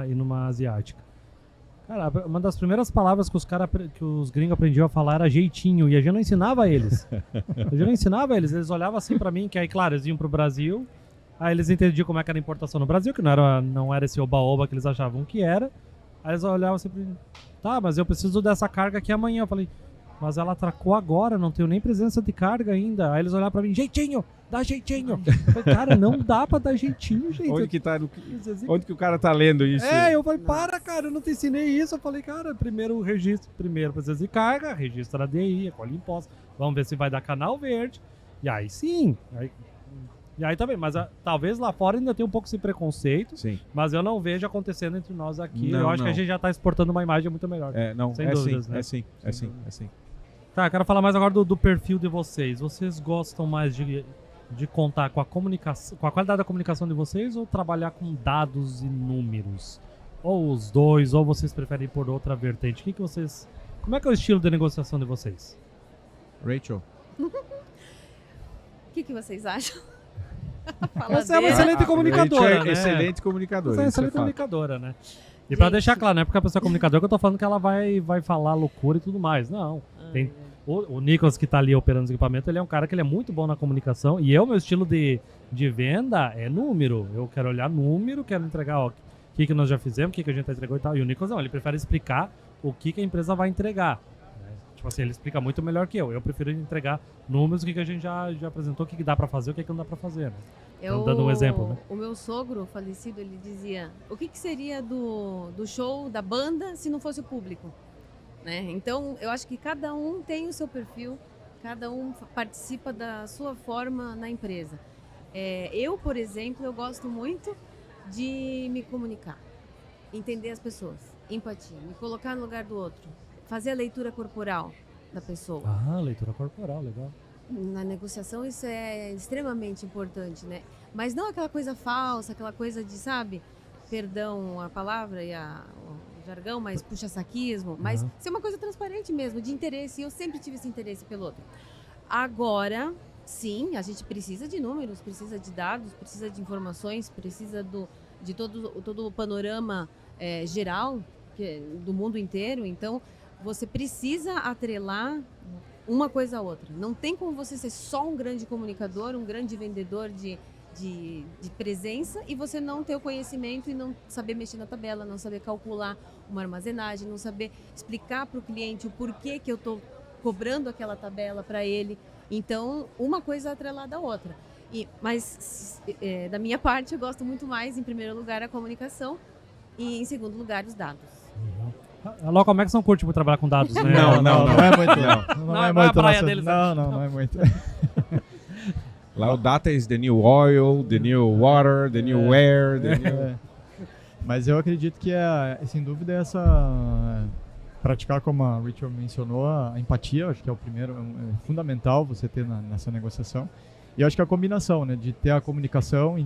e numa asiática. Cara, uma das primeiras palavras que os gringos aprendiam a falar era jeitinho, e a gente não ensinava eles. Eles olhavam assim pra mim, que aí, claro, eles iam pro Brasil, aí eles entendiam como é que era a importação no Brasil, que não era esse oba-oba que eles achavam que era. Aí eles olhavam assim pra mim, tá, mas eu preciso dessa carga aqui amanhã. Eu falei, mas ela atracou agora, não tenho nem presença de carga ainda. Aí eles olhavam pra mim, jeitinho, dá jeitinho. Eu falei, cara, não dá pra dar jeitinho, gente. Onde que o cara tá lendo isso? Eu falei, cara, eu não te ensinei isso. Eu falei, cara, primeiro precisa de carga, registra a DI, recolhe imposto. Vamos ver se vai dar canal verde. E aí sim. E aí também, mas talvez lá fora ainda tenha um pouco esse preconceito, sim. Mas eu não vejo acontecendo entre nós aqui. Eu acho que a gente já tá exportando uma imagem muito melhor. Sem dúvidas, né? É sim. Tá, eu quero falar mais agora do perfil de vocês. Vocês gostam mais de contar com a comunicação, com a qualidade da comunicação de vocês, ou trabalhar com dados e números? Ou os dois, ou vocês preferem ir por outra vertente? Como é que é o estilo de negociação de vocês? Rachel? O que vocês acham? Você é uma excelente comunicadora, né? Excelente comunicadora. Você é excelente comunicadora, né? E pra deixar claro, não é porque a pessoa é comunicadora que eu tô falando que ela vai falar loucura e tudo mais. Não. O Nicolas, que tá ali operando os equipamentos, ele é um cara que ele é muito bom na comunicação. E meu estilo de venda é número. Eu quero olhar número, quero entregar o que nós já fizemos, o que a gente entregou e tal. E o Nicolas não, ele prefere explicar o que a empresa vai entregar. Tipo assim, ele explica muito melhor que eu. Eu prefiro entregar números, o que a gente já apresentou, o que dá pra fazer, o que não dá pra fazer, né? Então, dando um exemplo, né? O meu sogro falecido, ele dizia, o que seria do show, da banda, se não fosse o público? Né? Então, eu acho que cada um tem o seu perfil, cada um participa da sua forma na empresa. Eu, por exemplo, eu gosto muito de me comunicar, entender as pessoas, empatia, me colocar no lugar do outro. Fazer a leitura corporal da pessoa. Leitura corporal, legal. Na negociação isso é extremamente importante, né? Mas não aquela coisa falsa, aquela coisa de, sabe, perdão a palavra e o jargão, mas puxa-saquismo, mas ser uma coisa transparente mesmo, de interesse, e eu sempre tive esse interesse pelo outro. Agora, sim, a gente precisa de números, precisa de dados, precisa de informações, precisa de todo o panorama geral do mundo inteiro, então você precisa atrelar uma coisa a outra. Não tem como você ser só um grande comunicador, um grande vendedor de presença e você não ter o conhecimento e não saber mexer na tabela, não saber calcular uma armazenagem, não saber explicar para o cliente o porquê que eu estou cobrando aquela tabela para ele. Então, uma coisa atrelada à outra. Mas, da minha parte, eu gosto muito mais, em primeiro lugar, a comunicação e, em segundo lugar, os dados. A Locomex não curte muito trabalhar com dados, né? Não é muito. Não é muito a praia deles. Não é muito. Lá o data is the new oil, the new water, the new air, the new... Mas eu acredito que, sem dúvida, essa... Praticar, como a Rachel mencionou, a empatia, acho que é o primeiro, é fundamental você ter nessa negociação. E eu acho que a combinação, né, de ter a comunicação,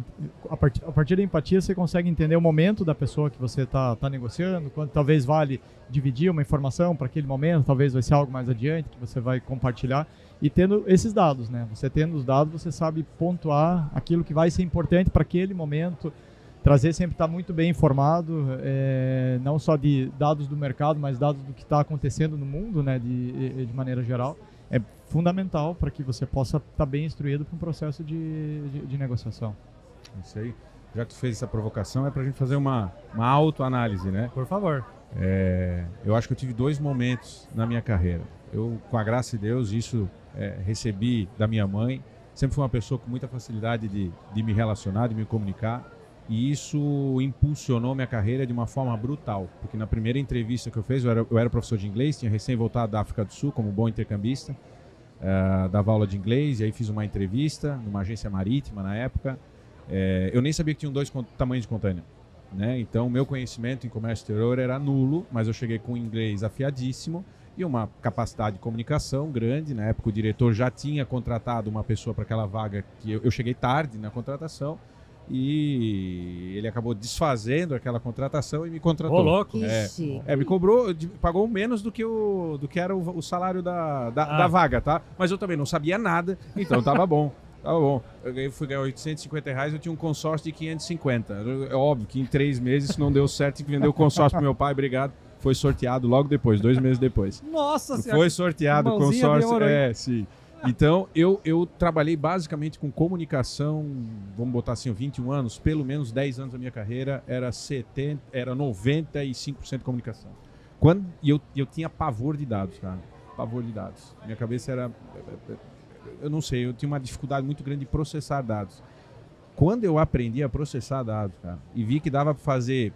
a partir da empatia você consegue entender o momento da pessoa que você está negociando, quando talvez vale dividir uma informação para aquele momento, talvez vai ser algo mais adiante que você vai compartilhar. E tendo esses dados, né, você tendo os dados, você sabe pontuar aquilo que vai ser importante para aquele momento, trazer sempre estar muito bem informado, não só de dados do mercado, mas dados do que está acontecendo no mundo, né, de maneira geral. É fundamental para que você possa estar bem instruído para um processo de negociação. Isso aí. Já que tu fez essa provocação, é para a gente fazer uma autoanálise, né? Por favor. Eu acho que eu tive 2 momentos na minha carreira. Eu, com a graça de Deus, isso recebi da minha mãe. Sempre fui uma pessoa com muita facilidade de me relacionar, de me comunicar. E isso impulsionou minha carreira de uma forma brutal. Porque na primeira entrevista que eu fiz, eu era professor de inglês, tinha recém voltado da África do Sul como bom intercambista. dava aula de inglês, e aí fiz uma entrevista numa agência marítima na época. Eu nem sabia que tinham 2 tamanhos de container, né? Então, meu conhecimento em comércio exterior era nulo, mas eu cheguei com um inglês afiadíssimo e uma capacidade de comunicação grande. Na época, o diretor já tinha contratado uma pessoa para aquela vaga, que eu cheguei tarde na contratação, e ele acabou desfazendo aquela contratação e me contratou. Ô, louco! Me cobrou, pagou menos do que era o salário da vaga, tá? Mas eu também não sabia nada, então tava bom. Tava bom. Eu fui ganhar R$850, eu tinha um consórcio de 550. É óbvio que em 3 meses isso não deu certo, tive que vender o consórcio pro meu pai, obrigado. Foi sorteado logo depois, 2 meses depois. Nossa Senhora! Foi sorteado o consórcio. Sim. Então, eu trabalhei basicamente com comunicação, vamos botar assim, 21 anos, pelo menos 10 anos da minha carreira, era 95% comunicação. E eu tinha pavor de dados, cara. Pavor de dados. Minha cabeça era... Eu não sei, eu tinha uma dificuldade muito grande de processar dados. Quando eu aprendi a processar dados, cara, e vi que dava para fazer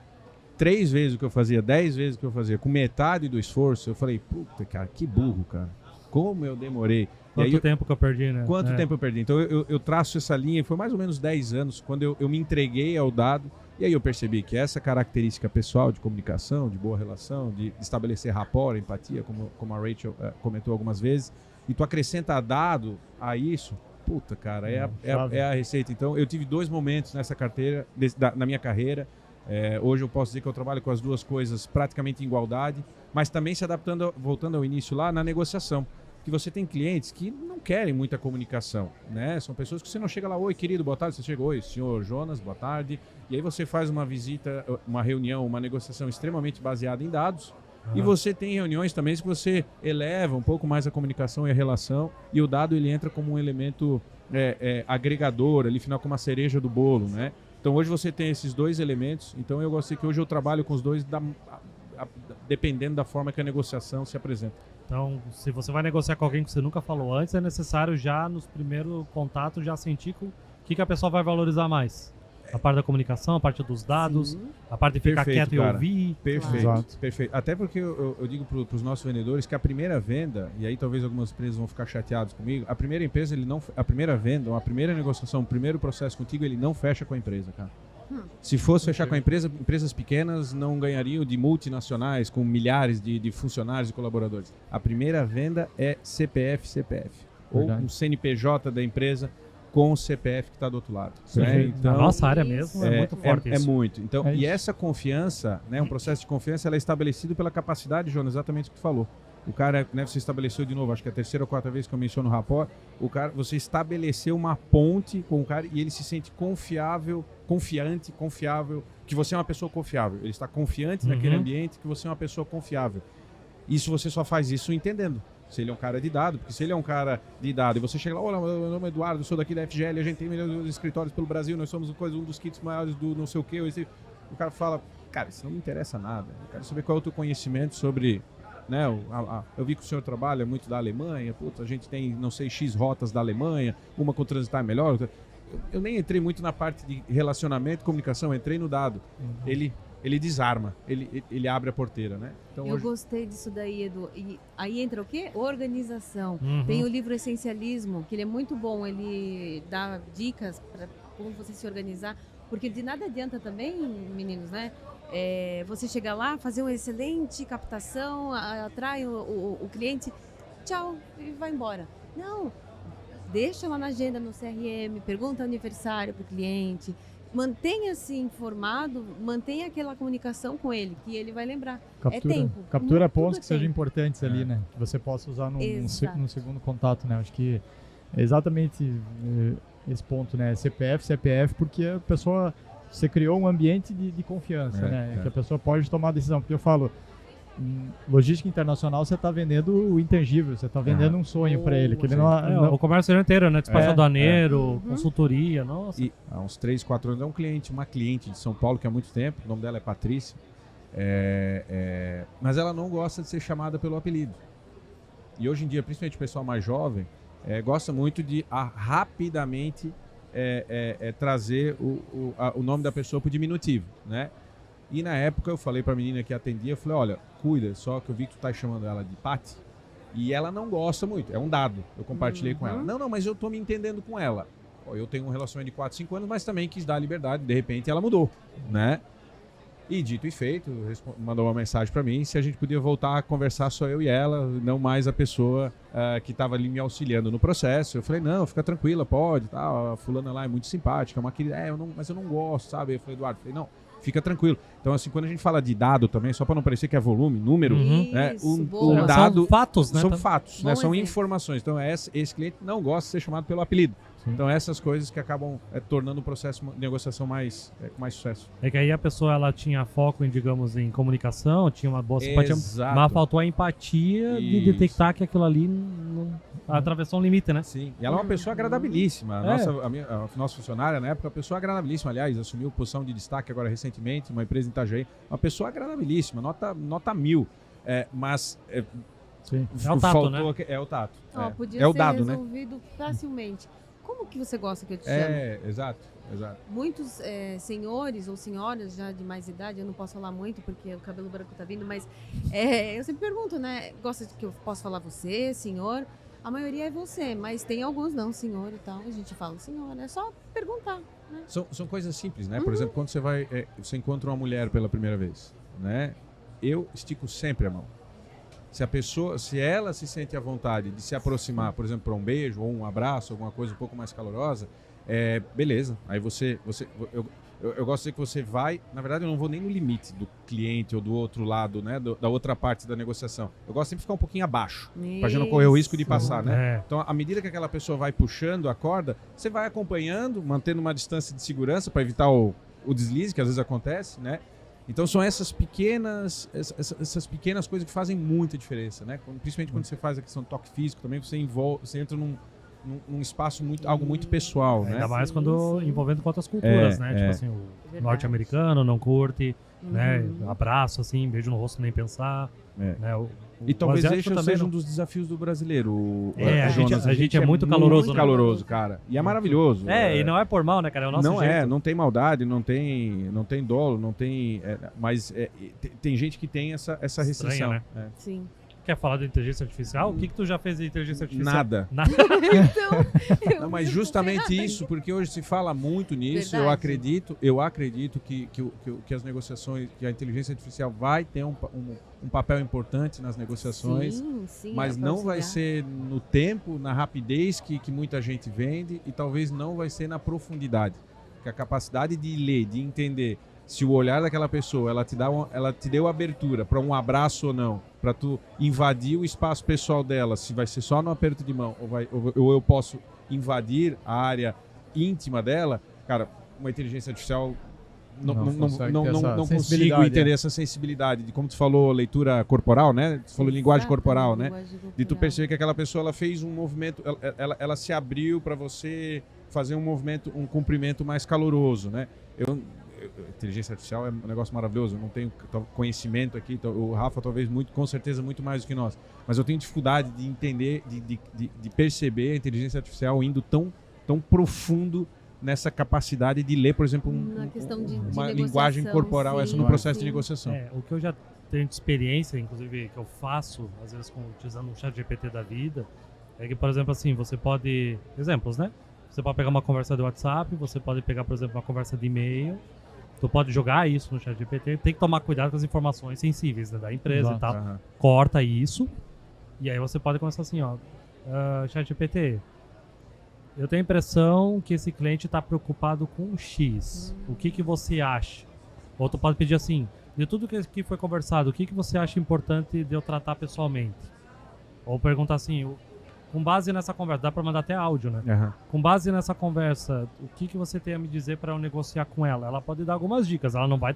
3 vezes o que eu fazia, 10 vezes o que eu fazia, com metade do esforço, eu falei, puta, cara, que burro, cara. Como eu demorei. Quanto tempo que eu perdi, né? Quanto tempo eu perdi. Então eu traço essa linha, e foi mais ou menos 10 anos quando eu me entreguei ao dado, e aí eu percebi que essa característica pessoal de comunicação, de boa relação, de estabelecer rapport, empatia, como a Rachel comentou algumas vezes, e tu acrescenta dado a isso, puta, cara, é a receita. Então eu tive 2 momentos nessa carteira, na minha carreira. Hoje eu posso dizer que eu trabalho com as 2 coisas praticamente em igualdade, mas também se adaptando, voltando ao início lá, na negociação. Que você tem clientes que não querem muita comunicação, né? São pessoas que você não chega lá, oi querido, boa tarde, você chega, oi senhor Jonas, boa tarde, e aí você faz uma visita, uma reunião, uma negociação extremamente baseada em dados, e você tem reuniões também que você eleva um pouco mais a comunicação e a relação, e o dado ele entra como um elemento agregador, ali final como uma cereja do bolo, né? Então hoje você tem esses 2 elementos, então eu gostei que hoje eu trabalho com os 2 dependendo da forma que a negociação se apresenta. Então, se você vai negociar com alguém que você nunca falou antes, é necessário já nos primeiros contatos já sentir o que a pessoa vai valorizar mais. A parte da comunicação, a parte dos dados, sim, a parte de ficar quieto, cara, e ouvir. Perfeito, claro. Perfeito. Até porque eu digo para os nossos vendedores que a primeira venda, e aí talvez algumas empresas vão ficar chateadas comigo, a primeira empresa, a primeira venda, a primeira negociação, o primeiro processo contigo, ele não fecha com a empresa, cara. Se fosse fechar com a empresa, empresas pequenas não ganhariam de multinacionais com milhares de funcionários e colaboradores. A primeira venda é CPF. Ou um CNPJ da empresa com o CPF que está do outro lado. Né? Então, na nossa área mesmo é muito forte isso. É muito. Então, e essa confiança, né, um processo de confiança, ela é estabelecido pela capacidade, Jonas, exatamente o que tu falou. O cara, né, você estabeleceu de novo, acho que é a 3ª ou 4ª vez que eu menciono o rapport, você estabeleceu uma ponte com o cara e ele se sente confiável, que você é uma pessoa confiável. Ele está confiante naquele ambiente, que você é uma pessoa confiável. Isso você só faz isso entendendo. Se ele é um cara de dado, porque se ele é um cara de dado e você chega lá, olha, meu nome é Eduardo, eu sou daqui da FGL, a gente tem milhões de escritórios pelo Brasil, nós somos um dos kits maiores do não sei o quê. O cara fala, cara, isso não me interessa nada. Eu quero saber qual é o teu conhecimento sobre... Né, eu vi que o senhor trabalha muito da Alemanha, a gente tem, não sei, X rotas da Alemanha, uma com transitar melhor. Eu nem entrei muito na parte de relacionamento, comunicação, entrei no dado. Ele desarma, ele abre a porteira, né? Então, eu gostei disso daí, Edu. E aí entra o quê? Organização. Tem o livro Essencialismo, que ele é muito bom, ele dá dicas para como você se organizar, porque de nada adianta também, meninos, né? Você chegar lá, fazer uma excelente captação, atrai o cliente, tchau, e vai embora. Não, deixa lá na agenda, no CRM, pergunta aniversário para o cliente, mantenha-se informado, mantenha aquela comunicação com ele, que ele vai lembrar. Captura pontos que sejam importantes ali, né? Que você possa usar no segundo contato, né? Acho que é exatamente esse ponto, né? CPF, porque a pessoa... Você criou um ambiente de confiança, né? Que a pessoa pode tomar a decisão. Porque eu falo, logística internacional, você está vendendo o intangível, você está vendendo um sonho para ele. Que ele não... O comércio inteiro, né? Despacho aduaneiro, consultoria, nossa. E há uns 3, 4 anos, uma cliente de São Paulo que há muito tempo, o nome dela é Patrícia, mas ela não gosta de ser chamada pelo apelido. E hoje em dia, principalmente o pessoal mais jovem, gosta muito de rapidamente... trazer o nome da pessoa para o diminutivo, né? E na época eu falei para a menina que atendia, eu falei, olha, cuida, só que eu vi que tu tá chamando ela de Pati, E ela não gosta muito, é um dado, eu compartilhei com ela. Uhum. Não, mas eu tô me entendendo com ela. Ó, eu tenho um relacionamento de 4, 5 anos, mas também quis dar liberdade, de repente ela mudou, né? E dito e feito, mandou uma mensagem pra mim se a gente podia voltar a conversar só eu e ela, não mais a pessoa que estava ali me auxiliando no processo. Eu falei, não, fica tranquila, pode, tá, a fulana lá é muito simpática, é uma querida, mas eu não gosto, sabe? Eu falei, Eduardo, não, fica tranquilo. Então, assim, quando a gente fala de dado também, só para não parecer que é volume, número, né? Boa. O dado são fatos, né? são fatos, né? Bom São exemplo. informações. Então, esse cliente não gosta de ser chamado pelo apelido. Então, essas coisas que acabam tornando o processo de negociação com mais sucesso. É que aí a pessoa ela tinha foco em, digamos, em comunicação, tinha uma boa simpatia, Exato. mas faltou a empatia de Isso. detectar que aquilo ali não atravessou um limite, né? Sim, e ela é uma pessoa agradabilíssima. A É. nossa funcionária, na época, uma pessoa agradabilíssima. Aliás, assumiu posição de destaque agora recentemente, uma empresa em Itajaí. Uma pessoa agradabilíssima, nota 1000. Mas Sim. É o tato, né? É o tato. Ó, podia é o ser dado, né? resolvido facilmente. Como que você gosta que eu te chame? Exato. Muitos senhores ou senhoras já de mais idade, eu não posso falar muito porque o cabelo branco tá vindo, mas eu sempre pergunto, né? Gosta de que eu posso falar você, senhor? A maioria é você, mas tem alguns não, senhor e tal. A gente fala senhor, é só perguntar, né? São coisas simples, né? Por exemplo, quando você encontra uma mulher pela primeira vez, né? Eu estico sempre a mão. Se ela se sente à vontade de se aproximar, por exemplo, para um beijo ou um abraço, alguma coisa um pouco mais calorosa, beleza. Aí eu gosto de dizer que você vai. Na verdade, eu não vou nem no limite do cliente ou do outro lado, né? Da outra parte da negociação. Eu gosto sempre de ficar um pouquinho abaixo, para já não correr o risco de passar, né? É. Então, à medida que aquela pessoa vai puxando a corda, você vai acompanhando, mantendo uma distância de segurança para evitar o deslize, que às vezes acontece, né? Então são essas pequenas coisas que fazem muita diferença, né? Principalmente quando você faz a questão do toque físico também, você entra num espaço algo muito pessoal, né? Ainda mais Sim, quando sim. envolvendo com outras culturas, né? É. Tipo assim, o Verdade. norte-americano não curte, né? Uhum. Abraço, assim, beijo no rosto nem pensar. É. Né? E talvez asiático esse também seja não- um dos desafios do brasileiro. A gente é muito caloroso, Muito né? caloroso, cara. E é maravilhoso. E não é por mal, né, cara? É o nosso não jeito. não tem maldade, não tem dolo, não tem. Mas tem gente que tem essa Estranha, restrição. né? Sim. Quer falar de inteligência artificial? O que tu já fez de inteligência artificial? Nada. Então, Não, mas justamente isso, porque hoje se fala muito nisso. Verdade. Eu acredito que as negociações, que a inteligência artificial vai ter um papel importante nas negociações, sim, mas não vai ser no tempo, na rapidez que muita gente vende, e talvez não vai ser na profundidade. Que a capacidade de ler, de entender se o olhar daquela pessoa ela te deu abertura para um abraço ou não, para tu invadir o espaço pessoal dela, se vai ser só no aperto de mão ou eu posso invadir a área íntima dela, cara, uma inteligência artificial não consigo sensibilidade, entender essa sensibilidade de, como tu falou, leitura corporal, né? Tu falou linguagem corporal, né? De tu perceber que aquela pessoa ela fez um movimento, ela se abriu para você fazer um movimento, um cumprimento mais caloroso, né? Inteligência artificial é um negócio maravilhoso, eu não tenho conhecimento aqui, o Rafa talvez com certeza muito mais do que nós, mas eu tenho dificuldade de entender, de perceber a inteligência artificial indo tão profundo nessa capacidade de ler, por exemplo, Na questão de uma negociação, linguagem corporal, sim, essa no processo de sim. negociação. O que eu já tenho de experiência, inclusive, que eu faço, às vezes utilizando um chat GPT da vida, é que, por exemplo, assim, você pode... Exemplos, né? Você pode pegar uma conversa de WhatsApp, você pode pegar, por exemplo, uma conversa de e-mail, tu pode jogar isso no chat GPT, tem que tomar cuidado com as informações sensíveis, né, da empresa e tal. Aham. Corta isso, e aí você pode começar assim, ó, chat GPT, eu tenho a impressão que esse cliente está preocupado com X. O que você acha? Ou tu pode pedir assim, de tudo que foi conversado, o que você acha importante de eu tratar pessoalmente? Ou perguntar assim, com base nessa conversa, dá para mandar até áudio, né? Aham. Com base nessa conversa, o que você tem a me dizer para eu negociar com ela? Ela pode dar algumas dicas, ela vai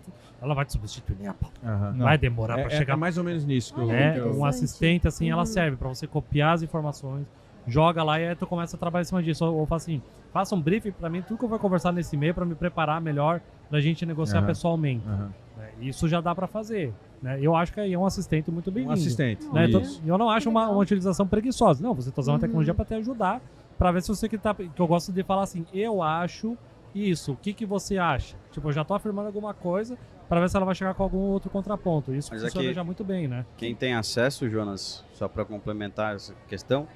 te substituir nem a pau. Aham. Não. Vai demorar para É chegar. mais ou menos nisso que eu... É, que eu- Um interessante. assistente, assim, ela serve para você copiar as informações, joga lá e aí tu começa a trabalhar em cima disso. Ou fala assim, faça um briefing para mim, tudo que eu vou conversar nesse e-mail para me preparar melhor pra gente negociar Aham. pessoalmente. Aham. Né? Isso já dá para fazer. Né? Eu acho que aí é um assistente muito Um bem-vindo. assistente. Né? Então, Isso. eu não acho uma Legal. utilização preguiçosa. Não, você está usando a tecnologia Uhum. para te ajudar, para ver se você que eu gosto de falar assim, eu acho isso, o que você acha? Tipo, eu já tô afirmando alguma coisa para ver se ela vai chegar com algum outro contraponto. Isso Mas funciona aqui- já muito bem, né? Quem tem acesso, Jonas, só para complementar essa questão,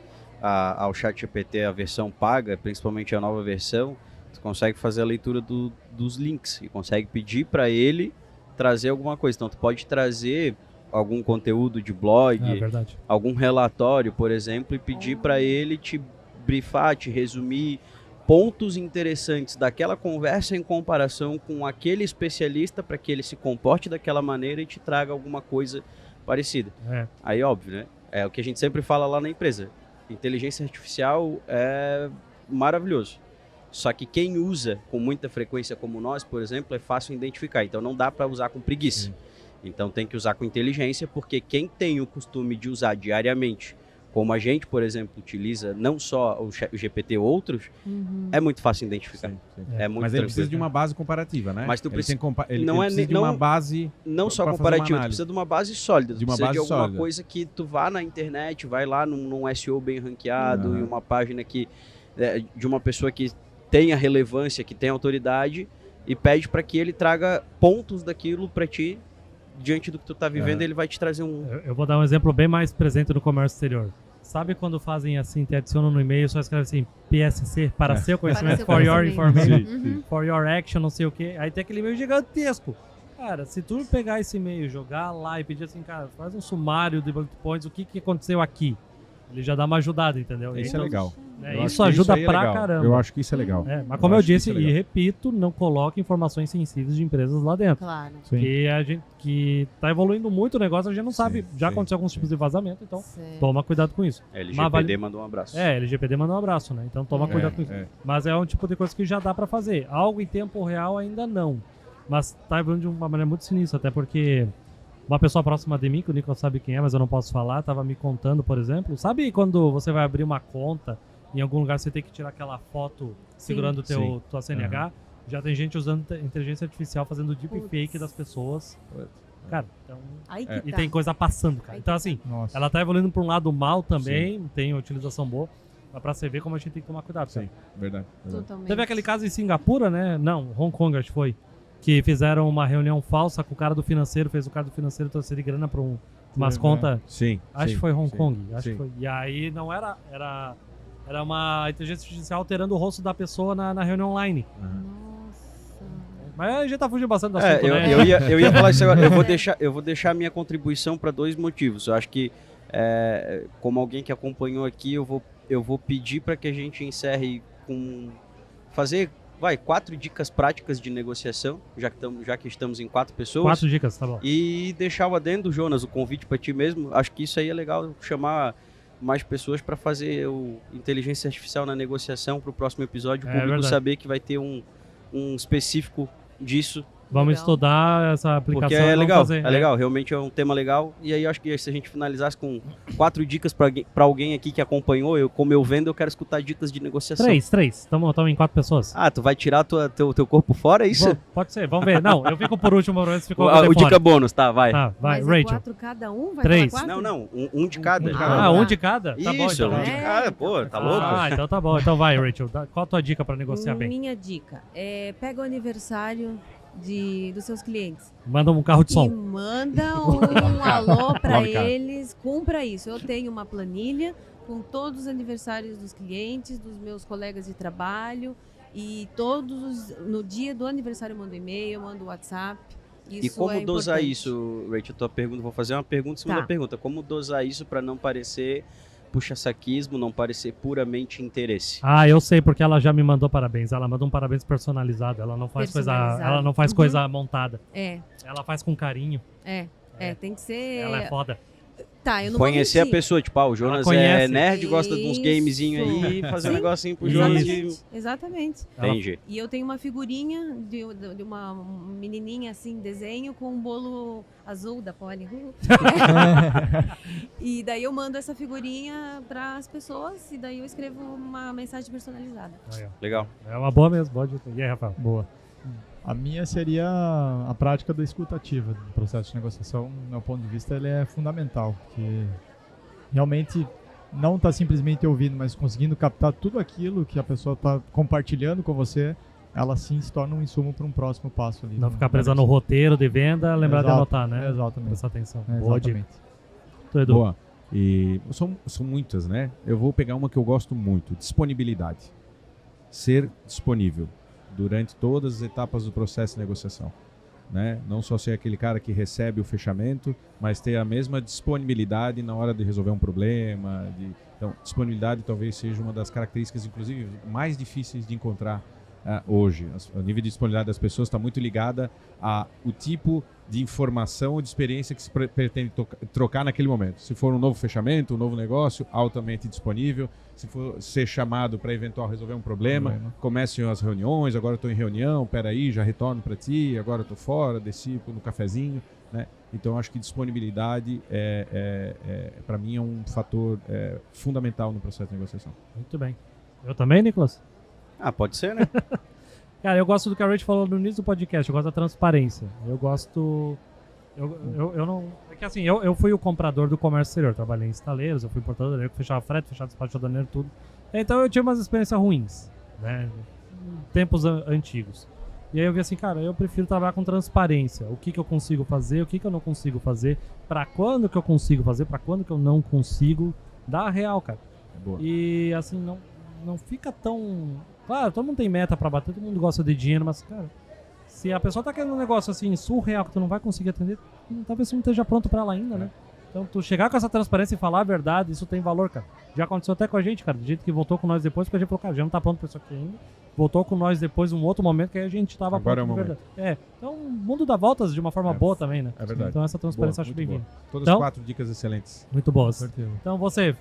ao ChatGPT, a versão paga, principalmente a nova versão, tu consegue fazer a leitura dos links e consegue pedir para ele trazer alguma coisa. Então, tu pode trazer algum conteúdo de blog, É verdade. algum relatório, por exemplo, e pedir para ele te brifar, te resumir pontos interessantes daquela conversa em comparação com aquele especialista para que ele se comporte daquela maneira e te traga alguma coisa parecida. É. Aí, óbvio, né? É o que a gente sempre fala lá na empresa. Inteligência artificial é maravilhoso. Só que quem usa com muita frequência como nós, por exemplo, é fácil identificar. Então não dá para usar com preguiça. Sim. Então tem que usar com inteligência, porque quem tem o costume de usar diariamente, como a gente, por exemplo, utiliza não só o GPT, outros, é muito fácil identificar. Sim, sim. É muito Mas ele tranquilo. precisa de uma base comparativa, né? Mas tu Ele precisa- tem ele não é precisa de não- uma base... Não só pra fazer uma comparativo, tu análise. precisa de uma base sólida. Tu De uma precisa base de alguma sólida. coisa que tu vá na internet, vai lá num SEO bem ranqueado, em uma página que de uma pessoa que tenha relevância, que tenha autoridade, e pede para que ele traga pontos daquilo para ti, diante do que tu tá vivendo, ele vai te trazer um... Eu vou dar um exemplo bem mais presente no comércio exterior. Sabe quando fazem assim, te adicionam no e-mail, só escreve assim, PSC, para seu conhecimento, seu for your conhecimento. information, for your action, não sei o que. Aí tem aquele e-mail gigantesco. Cara, se tu pegar esse e-mail, jogar lá e pedir assim, cara, faz um sumário de bullet points, o que aconteceu aqui? Ele já dá uma ajudada, entendeu? Isso é Então, legal. né, Eu acho isso que ajuda aí é pra legal. caramba. Eu acho que isso é legal. É, mas como eu acho que disse isso é e legal. repito, não coloque informações sensíveis de empresas lá dentro. Claro. Sim. Que a gente que tá evoluindo muito o negócio, a gente não Sim, sabe. Já sim, aconteceu alguns sim. tipos de vazamento, então Certo. toma cuidado com isso. LGPD Mas vale- mandou um abraço. LGPD manda um abraço, né? Então toma cuidado com isso. É. Mas é um tipo de coisa que já dá pra fazer. Algo em tempo real ainda não. Mas tá evoluindo de uma maneira muito sinistra, até porque uma pessoa próxima de mim, que o Nicolas sabe quem é, mas eu não posso falar, tava me contando, por exemplo. Sabe quando você vai abrir uma conta em algum lugar, você tem que tirar aquela foto segurando Sim. tua CNH? Já tem gente usando inteligência artificial fazendo deepfake Putz. das pessoas. Cara, então... Aí que E tá. tem coisa passando, cara. Aí Então que assim, Nossa. ela tá evoluindo pra um lado mal também, tem utilização boa. Mas pra você ver como a gente tem que tomar cuidado. Sim, Cara. verdade. Totalmente. Teve aquele caso em Singapura, né? Não, Hong Kong acho que foi. Que fizeram uma reunião falsa com o cara do financeiro, fez o cara do financeiro transferir grana pra umas Sim, contas. Sim. Acho sim, que foi Hong sim, Kong. Acho sim. que foi. E aí não era. Era uma inteligência artificial alterando o rosto da pessoa na reunião online. Aham. Nossa. Mas a gente tá fugindo bastante do assunto, eu, né? eu ia falar isso agora. Eu vou deixar a minha contribuição para dois motivos. Eu acho que, como alguém que acompanhou aqui, eu vou pedir para que a gente encerre com... Fazer, 4 dicas práticas de negociação, já que estamos em 4 pessoas. 4 dicas, tá bom. E deixar o adendo, Jonas, o convite para ti mesmo. Acho que isso aí é legal, chamar mais pessoas para fazer o inteligência artificial na negociação para o próximo episódio. O É público verdade. saber que vai ter um específico disso. Vamos Legal. estudar essa aplicação. Porque e é vamos legal, fazer, é legal, realmente é um tema legal. E aí eu acho que se a gente finalizasse com 4 dicas para alguém aqui que acompanhou, como eu vendo, eu quero escutar dicas de negociação. 3. Estamos em 4 pessoas. Ah, tu vai tirar teu corpo fora, é isso? Pode ser, vamos ver. Não, eu fico por último pra ver se ficou O de dica fora. bônus, tá, vai. Tá, vai, Mas é Rachel. 4 cada um? Vai 3. falar 4? Não, um de cada. Ah, Um tá. de cada? Tá bom, Isso, então. um de É, cada, então pô, tá louco? Ah, então tá bom. Então vai, Rachel. Qual a tua dica pra negociar bem? Minha dica é pega o aniversário dos seus clientes Manda um carro de e som. manda um alô para Nome, cara. eles, cumpra isso. Eu tenho uma planilha com todos os aniversários dos clientes, dos meus colegas de trabalho e no dia do aniversário eu mando e-mail, eu mando WhatsApp. Isso E como é dosar importante. isso, Rachel? Tua pergunta, vou fazer uma pergunta em cima Tá. da pergunta. Como dosar isso para não parecer puxa-saquismo, não parecer puramente interesse? Ah, eu sei porque ela já me mandou parabéns. Ela manda um parabéns personalizado. Ela não faz Personalizado. ela não faz Uhum. coisa montada. É, Ela faz com carinho. tem que ser. Ela é foda. Tá, eu não vou Conhecer a mentir. pessoa, tipo, o Jonas conhece. é nerd, gosta de uns Isso. gamezinhos aí, fazer um Sim. negocinho pro Jonas de... Exatamente. Entendi. E eu tenho uma figurinha de uma menininha assim, desenho com um bolo azul da Polly. E daí eu mando essa figurinha para as pessoas e daí eu escrevo uma mensagem personalizada. Aí, ó. Legal. É uma boa mesmo. Boa dica. E aí, Rafael? Boa. A minha seria a prática da escuta ativa do processo de negociação. Do meu ponto de vista, ele é fundamental, porque realmente não está simplesmente ouvindo, mas conseguindo captar tudo aquilo que a pessoa está compartilhando com você ela sim se torna um insumo para um próximo passo ali. Não ficar presa no roteiro de venda, lembrar de Exato, anotar, né? Exatamente. Prestar atenção. Boa dica. Exatamente. Tu, Edu. Boa. E são muitas, né? Eu vou pegar uma que eu gosto muito: disponibilidade. Ser disponível durante todas as etapas do processo de negociação. Né? Não só ser aquele cara que recebe o fechamento, mas ter a mesma disponibilidade na hora de resolver um problema. Então, disponibilidade talvez seja uma das características, inclusive, mais difíceis de encontrar hoje. O nível de disponibilidade das pessoas está muito ligada ao tipo de informação ou de experiência que se pretende trocar naquele momento. Se for um novo fechamento, um novo negócio, altamente disponível. Se for ser chamado para eventual resolver um problema, comecem as reuniões, agora estou em reunião, peraí, já retorno para ti, agora estou fora, desci no cafezinho. Né? Então, acho que disponibilidade, para mim, é um fator fundamental no processo de negociação. Muito bem. Eu também, Nicolas? Pode ser, né? Cara, eu gosto do que a Rach falou no início do podcast, eu gosto da transparência. Eu gosto... Eu não... É que assim, eu fui o comprador do comércio exterior, trabalhei em estaleiros, eu fui importador, eu fechava frete, fechava despacho de aduaneiro, tudo. Então eu tive umas experiências ruins, né? Tempos antigos. E aí eu vi assim, cara, eu prefiro trabalhar com transparência. O que eu consigo fazer, o que eu não consigo fazer, pra quando que eu consigo fazer, pra quando que eu não consigo. Dá real, cara. Boa. E assim, não fica tão... Claro, todo mundo tem meta pra bater, todo mundo gosta de dinheiro, mas, cara, se a pessoa tá querendo um negócio assim, surreal, que tu não vai conseguir atender, talvez você não esteja pronto pra ela ainda, né? Então, tu chegar com essa transparência e falar a verdade, isso tem valor, cara. Já aconteceu até com a gente, cara, de gente que voltou com nós depois, porque a gente falou, cara, já não tá pronto pra isso aqui ainda. Voltou com nós depois, um outro momento, que aí a gente tava Agora pronto é o de verdade. Então, o mundo dá voltas de uma forma boa também, né? É verdade. Então, essa transparência eu acho Muito bem-vinda. boa. Todas Então, 4 dicas excelentes. Muito boas. Certeza. Então, você, o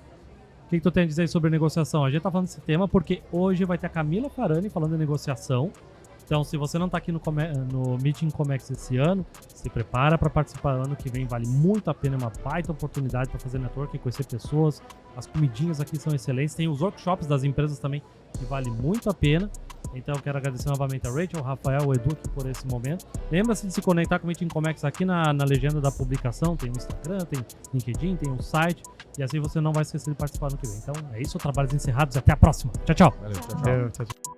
que tu tem a dizer sobre negociação? A gente tá falando desse tema porque hoje vai ter a Camila Farani falando de negociação. Então, se você não tá aqui no Meeting Comex esse ano, se prepara para participar ano que vem. Vale muito a pena, é uma baita oportunidade para fazer networking, conhecer pessoas. As comidinhas aqui são excelentes. Tem os workshops das empresas também, que vale muito a pena. Então, eu quero agradecer novamente a Rachel, o Rafael, o Edu aqui por esse momento. Lembra-se de se conectar com o Meeting Comex aqui na legenda da publicação. Tem o Instagram, tem LinkedIn, tem o site. E assim você não vai esquecer de participar no que vem. Então, é isso. Trabalhos encerrados. Até a próxima. Tchau, tchau. Valeu, tchau, tchau. Tchau.